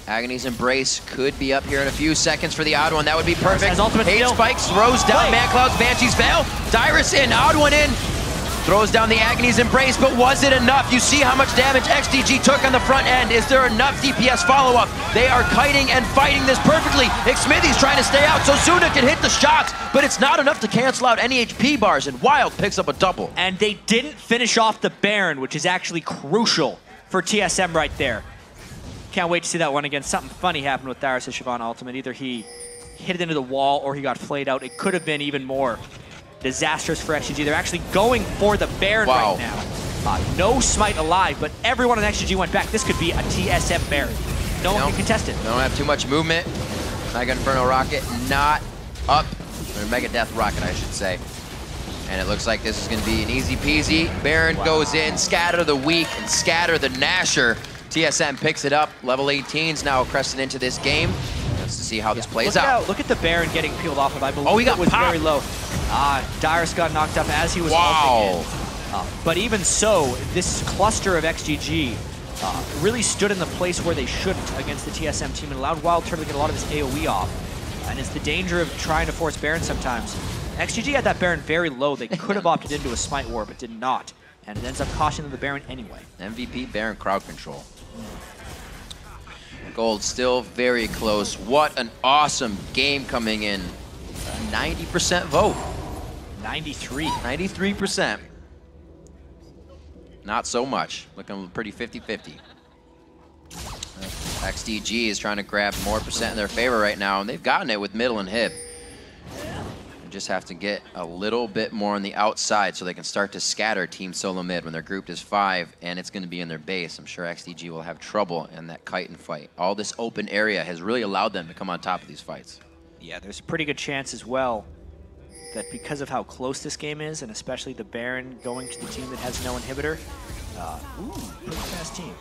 Agony's Embrace could be up here in a few seconds for the OddOne. That would be perfect. Hate Spikes throws down mancloud's Banshee's Veil. Dyrus in, OddOne in. Throws down the Agony's Embrace, but was it enough? You see how much damage XDG took on the front end. Is there enough DPS follow-up? They are kiting and fighting this perfectly. Xmithie's trying to stay out so Zuna can hit the shots, but it's not enough to cancel out any HP bars, and Wild picks up a double. And they didn't finish off the Baron, which is actually crucial for TSM right there. Can't wait to see that one again. Something funny happened with Dyrus' Siobhan ultimate. Either he hit it into the wall or he got flayed out. It could have been even more disastrous for XDG. They're actually going for the Baron right now. No Smite alive, but everyone on XDG went back. This could be a TSM Baron. No one can contest it. They don't have too much movement. Mega Inferno Rocket not up. Or Mega Death Rocket, I should say. And it looks like this is going to be an easy peasy. Baron goes in, scatter the weak, and scatter the Nasher. TSM picks it up. Level 18's now cresting into this game. Let's see how this plays out. Look at the Baron getting peeled off of. I believe he got it was popped. very low. Dyrus got knocked up as he was ulting in. But even so, this cluster of XGG really stood in the place where they shouldn't against the TSM team and allowed WildTurtle to get a lot of his AoE off. And it's the danger of trying to force Baron sometimes. XGG had that Baron very low. They could have opted into a Smite War, but did not. And it ends up costing them the Baron anyway. MVP Baron crowd control. Gold still very close. What an awesome game coming in. 90% vote. 93%. Not so much. Looking pretty 50-50. XDG is trying to grab more percent in their favor right now, and they've gotten it with middle and hip. They just have to get a little bit more on the outside so they can start to scatter Team Solomid when they're grouped as 5, and it's going to be in their base. I'm sure XDG will have trouble in that kite and fight. All this open area has really allowed them to come on top of these fights. Yeah, there's a pretty good chance as well that because of how close this game is, and especially the Baron going to the team that has no inhibitor, pretty fast team.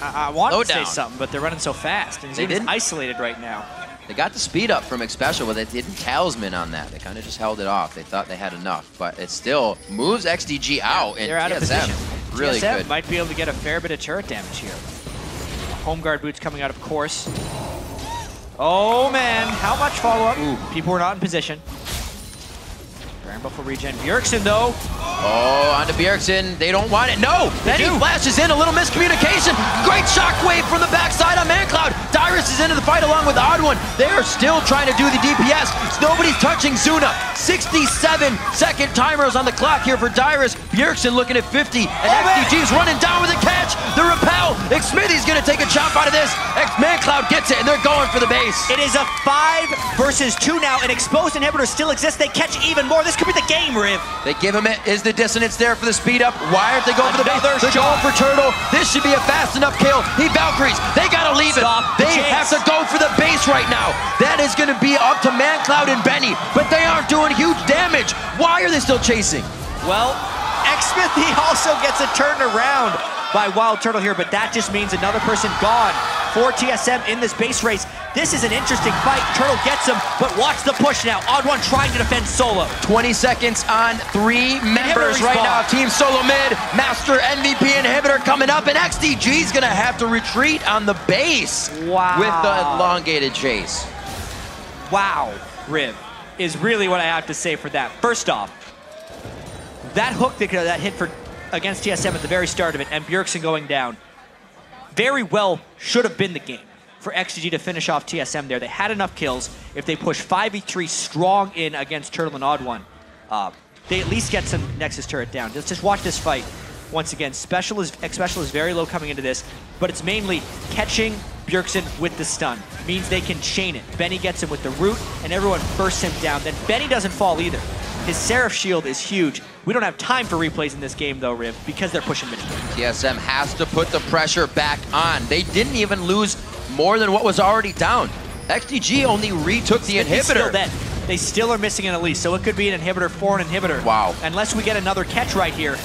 I wanted to say something, but they're running so fast, and Zuna's isolated right now. They got the speed up from Xpecial, but they didn't talisman on that. They kind of just held it off. They thought they had enough, but it still moves XDG out. And they're out of position. Really TSM good. Might be able to get a fair bit of turret damage here. Home guard boots coming out, of course. Oh man, how much follow-up? People were not in position. Baron buff will regen. Bjergsen though. Oh, onto Bjergsen. They don't want it. No! Then he flashes in. A little miscommunication. Great shockwave from the backside on mancloud. Dyrus is into the fight along with TheOddOne. They are still trying to do the DPS. Nobody's touching Zuna. 67-second timers on the clock here for Dyrus. Bjergsen looking at 50. And XDG's running down with a catch. The repel. Xmithie's going to take a chop out of this. Mancloud gets it, and they're going for the base. It is a 5 versus 2 now. An exposed inhibitor still exists. They catch even more. This could be the game, Riv. They give him it. Is the dissonance there for the speed up? Why aren't they going for the base? They're going for Turtle. This should be a fast enough kill. He Valkyries. They got to leave it. They have to go for the base right now. That is going to be up to mancloud and Benny, but they aren't doing huge damage. Why are they still chasing? Well, Xmithie also gets it turned around by WildTurtle here, but that just means another person gone for TSM in this base race. This is an interesting fight. Turtle gets him, but watch the push now. OddOne trying to defend solo. 20 seconds on 3 members right now. Team Solomid, Master MVP inhibitor coming up, and XDG's gonna have to retreat on the base with the elongated chase. Wow, Riv, is really what I have to say for that. First off, that hook that hit for against TSM at the very start of it, and Bjergsen going down, very well should have been the game for XGG to finish off TSM there. They had enough kills. If they push 5v3 strong in against Turtle and OddOne, they at least get some Nexus turret down. Let's just watch this fight. Once again, Xpecial is very low coming into this, but it's mainly catching Bjergsen with the stun. Means they can chain it. Benny gets him with the root, and everyone bursts him down. Then Benny doesn't fall either. His Seraph shield is huge. We don't have time for replays in this game though, Riv, because they're pushing mid. TSM has to put the pressure back on. They didn't even lose more than what was already down. XDG only retook the inhibitor. They still are missing an Elise, so it could be an inhibitor for an inhibitor. Wow. Unless we get another catch right here.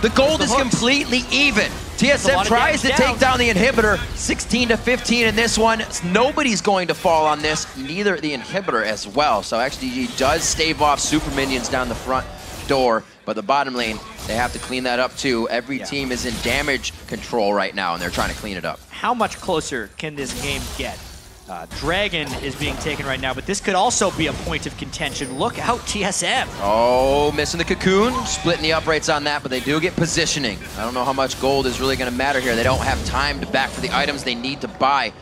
The gold is completely even. TSM tries to take down the inhibitor, 16-15 in this one. Nobody's going to fall on this, neither the inhibitor as well. So XDG does stave off super minions down the front door, but the bottom lane, they have to clean that up too. Every team is in damage control right now, and they're trying to clean it up. How much closer can this game get? Dragon is being taken right now, but this could also be a point of contention. Look out, TSM. Oh, missing the cocoon, splitting the uprights on that, but they do get positioning. I don't know how much gold is really going to matter here. They don't have time to back for the items they need to buy.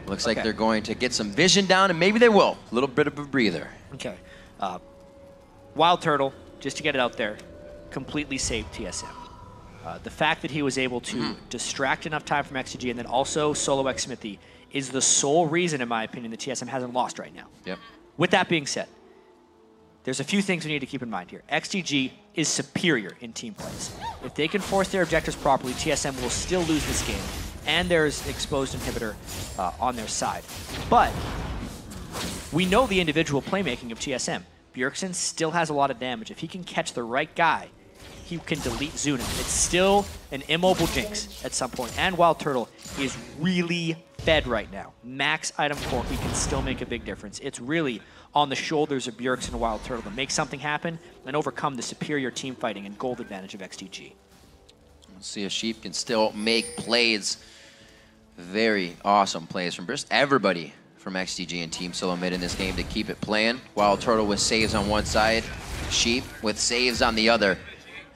Looks like they're going to get some vision down, and maybe they will. A little bit of a breather. Okay. WildTurtle, just to get it out there, completely saved TSM. The fact that he was able to distract enough time from XDG and then also solo Xmithie is the sole reason, in my opinion, that TSM hasn't lost right now. Yep. With that being said, there's a few things we need to keep in mind here. XDG is superior in team plays. If they can force their objectives properly, TSM will still lose this game, and there's exposed inhibitor on their side. But we know the individual playmaking of TSM. Bjergsen still has a lot of damage. If he can catch the right guy, he can delete Zuna. It's still an immobile Jinx at some point. And WildTurtle is really fed right now. Max item Corki can still make a big difference. It's really on the shoulders of Bjergsen and WildTurtle to make something happen and overcome the superior team fighting and gold advantage of XDG. We'll see if Sheep can still make plays. Very awesome plays from just everybody from XDG and Team Solomid in this game to keep it playing. WildTurtle with saves on one side, Sheep with saves on the other.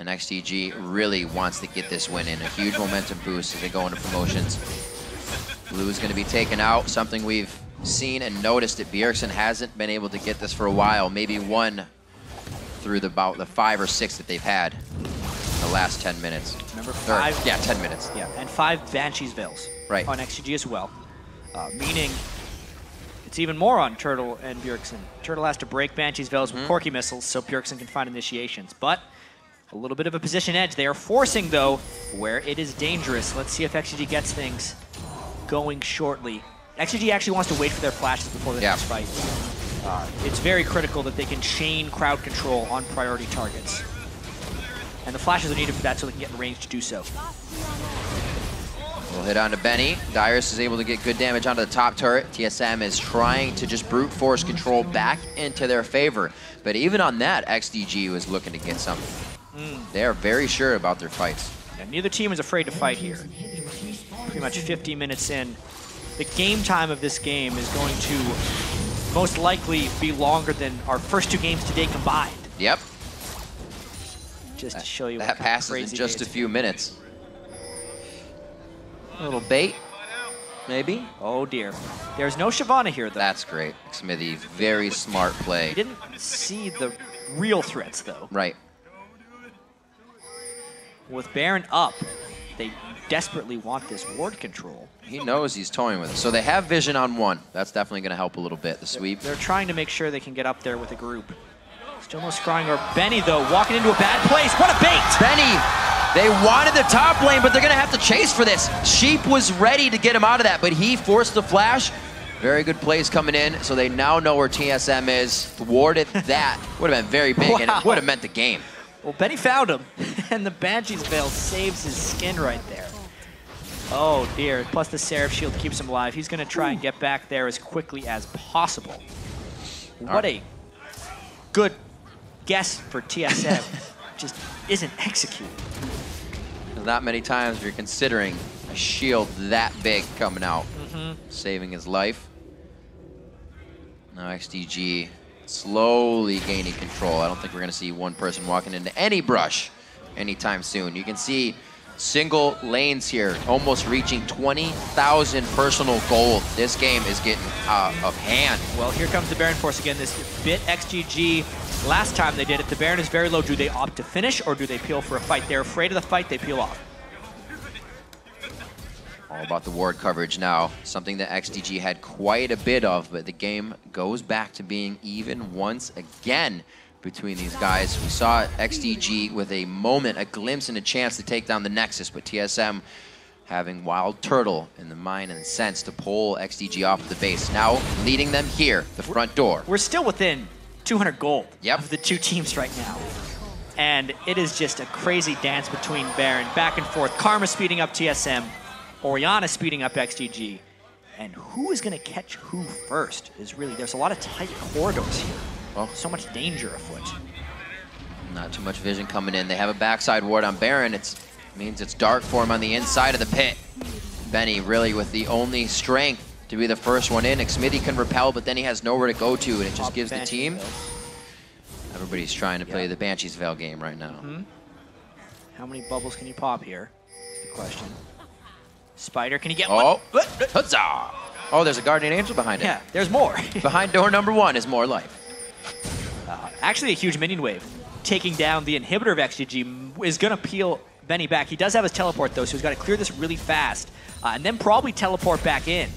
And XDG really wants to get this win in. A huge momentum boost as they go into promotions. Blue is going to be taken out, something we've seen and noticed that Bjergsen hasn't been able to get this for a while. Maybe one through about the 5 or 6 that they've had in the last 10 minutes. Remember 5? Yeah, 10 minutes. Yeah, and 5 Banshee's Veils on XDG as well. Meaning it's even more on Turtle and Bjergsen. Turtle has to break Banshee's Veils with Corki missiles so Bjergsen can find initiations. But a little bit of a position edge. They are forcing, though, where it is dangerous. Let's see if XDG gets things going shortly. XDG actually wants to wait for their flashes before the next fight. It's very critical that they can chain crowd control on priority targets. And the flashes are needed for that so they can get in range to do so. We'll hit on to Benny. Dyrus is able to get good damage onto the top turret. TSM is trying to just brute force control back into their favor. But even on that, XDG was looking to get something. They are very sure about their fights. Yeah, neither team is afraid to fight here. Pretty much 50 minutes in. The game time of this game is going to most likely be longer than our first 2 games today combined. Yep. Just to show you that passes in just a few minutes. A little bait, maybe? Oh dear. There's no Shyvana here, though. That's great. Xmithie, very smart play. He didn't see the real threats, though. Right. With Baron up, they desperately want this ward control. He knows he's toying with it. So they have vision on 1. That's definitely going to help a little bit, the sweep. They're trying to make sure they can get up there with a group. Still no scrying. Or Benny, though, walking into a bad place. What a bait! Benny! They wanted the top lane, but they're going to have to chase for this. Sheep was ready to get him out of that, but he forced the flash. Very good plays coming in, so they now know where TSM is. Thwarted that. Would have been very big, and it would have meant the game. Well, Benny found him, and the Banshee's Veil saves his skin right there. Oh, dear. Plus the Seraph Shield keeps him alive. He's going to try and get back there as quickly as possible. What a good guess for TSM. Just isn't executed. Not many times if you're considering a shield that big coming out, saving his life. Now XDG slowly gaining control. I don't think we're going to see one person walking into any brush anytime soon. You can see single lanes here, almost reaching 20,000 personal gold. This game is getting out of hand. Well, here comes the Baron Force again. This bit XGG. Last time they did it, the Baron is very low. Do they opt to finish or do they peel for a fight? They're afraid of the fight, they peel off. All about the ward coverage now. Something that XDG had quite a bit of, but the game goes back to being even once again between these guys. We saw XDG with a moment, a glimpse, and a chance to take down the Nexus, but TSM having WildTurtle in the mind and sense to pull XDG off of the base. Now leading them here, the front door. We're still within 200 gold of the 2 teams right now. And it is just a crazy dance between Baron, back and forth. Karma speeding up TSM, Orianna speeding up XDG. And who is going to catch who first is really, there's a lot of tight corridors here. Well, so much danger afoot. Not too much vision coming in. They have a backside ward on Baron. It means it's dark for him on the inside of the pit. Benny really with the only strength to be the first one in. Xmithie can repel, but then he has nowhere to go to, and it just gives the team. Everybody's trying to play the Banshee's Veil game right now. How many bubbles can you pop here? Is the question. Spider, can he get one? Huzzah! Oh, there's a Guardian Angel behind it. Yeah, there's more. Behind door number 1 is more life. Actually, a huge minion wave. Taking down the inhibitor of XGG is going to peel Benny back. He does have his teleport, though, so he's got to clear this really fast. And then probably teleport back in.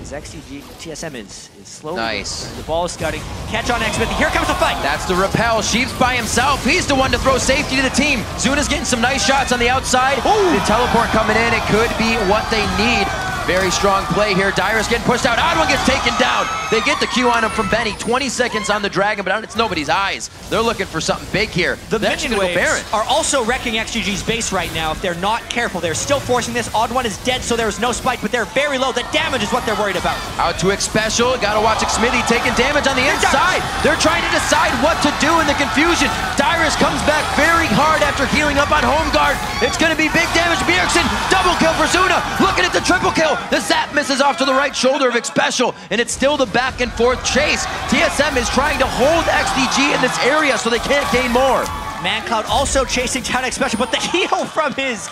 His XDG, TSM is slowly. Nice. The ball is scouting. Catch on Xmithie. Here comes the fight. That's the repel. Sheep's by himself. He's the one to throw safety to the team. Zuna's getting some nice shots on the outside. Ooh. The teleport coming in. It could be what they need. Very strong play here. Dyrus getting pushed out. OddOne gets taken down. They get the Q on him from Benny. 20 seconds on the Dragon, but it's nobody's eyes. They're looking for something big here. The minion waves are also wrecking XDG's base right now if they're not careful. They're still forcing this. OddOne is dead, so there's no spike, but they're very low. The damage is what they're worried about. Out to Xpecial. Gotta watch Xmithie taking damage on the inside. They're trying to decide what to do in the confusion. Dyrus comes back very hard after healing up on home guard. It's gonna be big damage. Bjergsen, double kill for Zuna. Looking at the triple kill. The zap misses off to the right shoulder of Xpecial, and it's still the back and forth chase. TSM is trying to hold XDG in this area so they can't gain more. mancloud also chasing down Xpecial, but the heal from his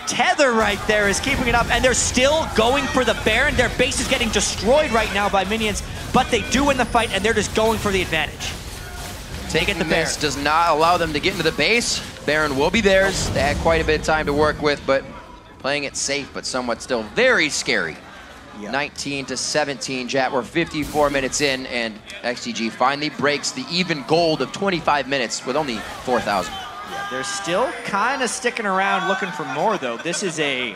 tether right there is keeping it up, and they're still going for the Baron. Their base is getting destroyed right now by minions, but they do win the fight, and they're just going for the advantage. Taking the Baron does not allow them to get into the base. Baron will be theirs. They had quite a bit of time to work with, but playing it safe, but somewhat still very scary. 19-17, chat. We're 54 minutes in, and XDG finally breaks the even gold of 25 minutes with only 4,000. Yeah, they're still kind of sticking around looking for more, though. This is a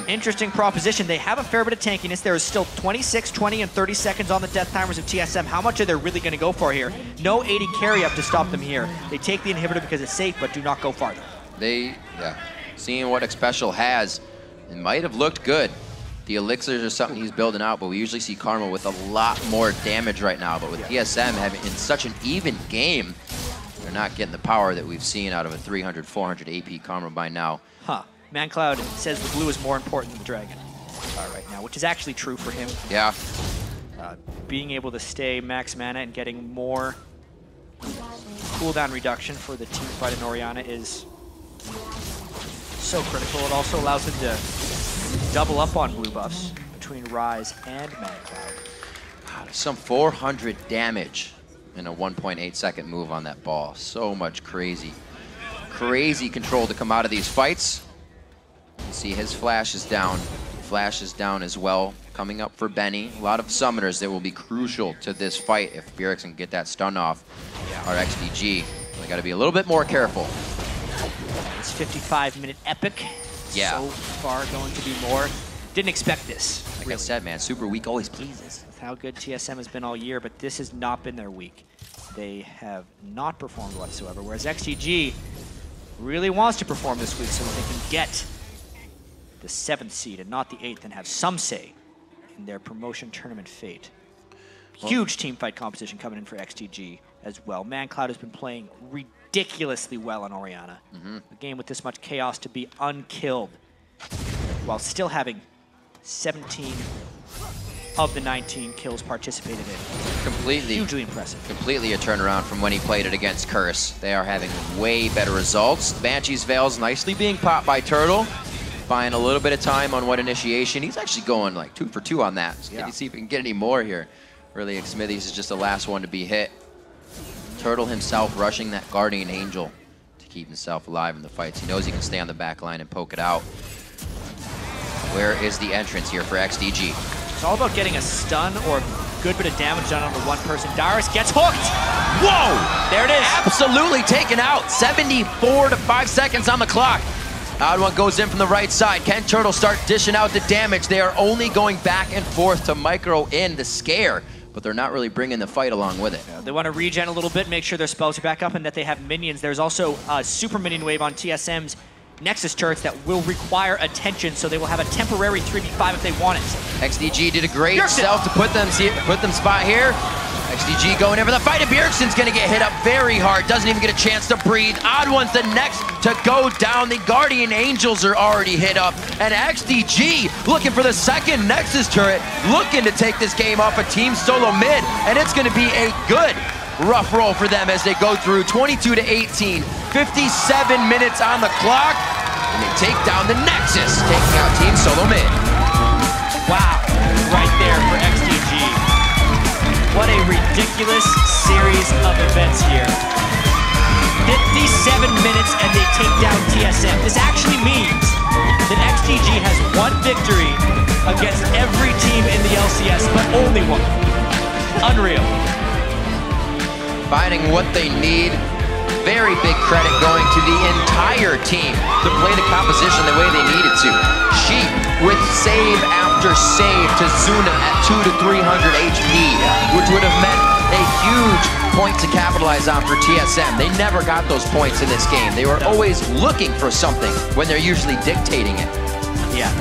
interesting proposition. They have a fair bit of tankiness. There is still 26, 20, and 30 seconds on the death timers of TSM. How much are they really going to go for here? No 80 carry up to stop them here. They take the inhibitor because it's safe, but do not go farther. Seeing what Xpecial has, it might have looked good. The elixirs are something he's building out, but we usually see Karma with a lot more damage right now. But with TSM having in such an even game, they're not getting the power that we've seen out of a 300, 400 AP Karma by now. mancloud says the blue is more important than the Dragon right now, which is actually true for him. Yeah. Being able to stay max mana and getting more cooldown reduction for the team fight in Orianna is so critical. It also allows him to double up on blue buffs between Rise and mancloud. Some 400 damage in a 1.8 second move on that ball. So much crazy control to come out of these fights. You see his flash is down. Flash is down as well. Coming up for Benny. A lot of summoners that will be crucial to this fight if Bjergsen can get that stun off. Our XDG. They got to be a little bit more careful. It's 55-minute epic. So far going to be more. Didn't expect this. Like I said, man, SuperWeek always pleases. With how good TSM has been all year, but this has not been their week. They have not performed whatsoever, whereas XDG really wants to perform this week so that they can get the 7th seed and not the 8th and have some say in their promotion tournament fate. Huge team fight competition coming in for XDG as well. mancloud has been playing ridiculously well on Orianna. A game with this much chaos to be unkilled while still having 17 of the 19 kills participated in. Completely. Hugely impressive. Completely a turnaround from when he played it against Curse. They are having way better results. Banshee's Veil's nicely being popped by Turtle. Buying a little bit of time on what initiation. He's actually going like 2 for 2 on that. So can you see if we can get any more here? Really, Xmithie's is just the last one to be hit. Turtle himself rushing that Guardian Angel to keep himself alive in the fights. He knows he can stay on the back line and poke it out. Where is the entrance here for XDG? It's all about getting a stun or a good bit of damage done on the one person. Dyrus gets hooked. Whoa! There it is. Absolutely taken out. 74 to 5 seconds on the clock. OddOne goes in from the right side. Can Turtle start dishing out the damage? They are only going back and forth to micro in the scare, but they're not really bringing the fight along with it. They want to regen a little bit, make sure their spells are back up and that they have minions. There's also a super minion wave on TSM's Nexus turrets that will require attention, so they will have a temporary 3v5 if they want it. XDG did a great self to put them spot here. XDG going in for the fight, and Bjergsen's gonna get hit up very hard. Doesn't even get a chance to breathe. OddOne's the next to go down. The Guardian Angels are already hit up, and XDG looking for the second Nexus turret, looking to take this game off of Team Solomid, and it's gonna be a good rough roll for them as they go through 22 to 18, 57 minutes on the clock, and they take down the Nexus, taking out Team Solomid. Wow, right there for XDG. What a ridiculous series of events here. 57 minutes and they take down TSM. This actually means that XDG has one victory against every team in the LCS, but only one. Unreal. Finding what they need very big credit going to the entire team to play the composition the way they needed to. Sheep with save after save to Zuna at 200 to 300 HP, which would have meant a huge point to capitalize on for TSM. They never got those points in this game. They were always looking for something when they're usually dictating it. Yeah,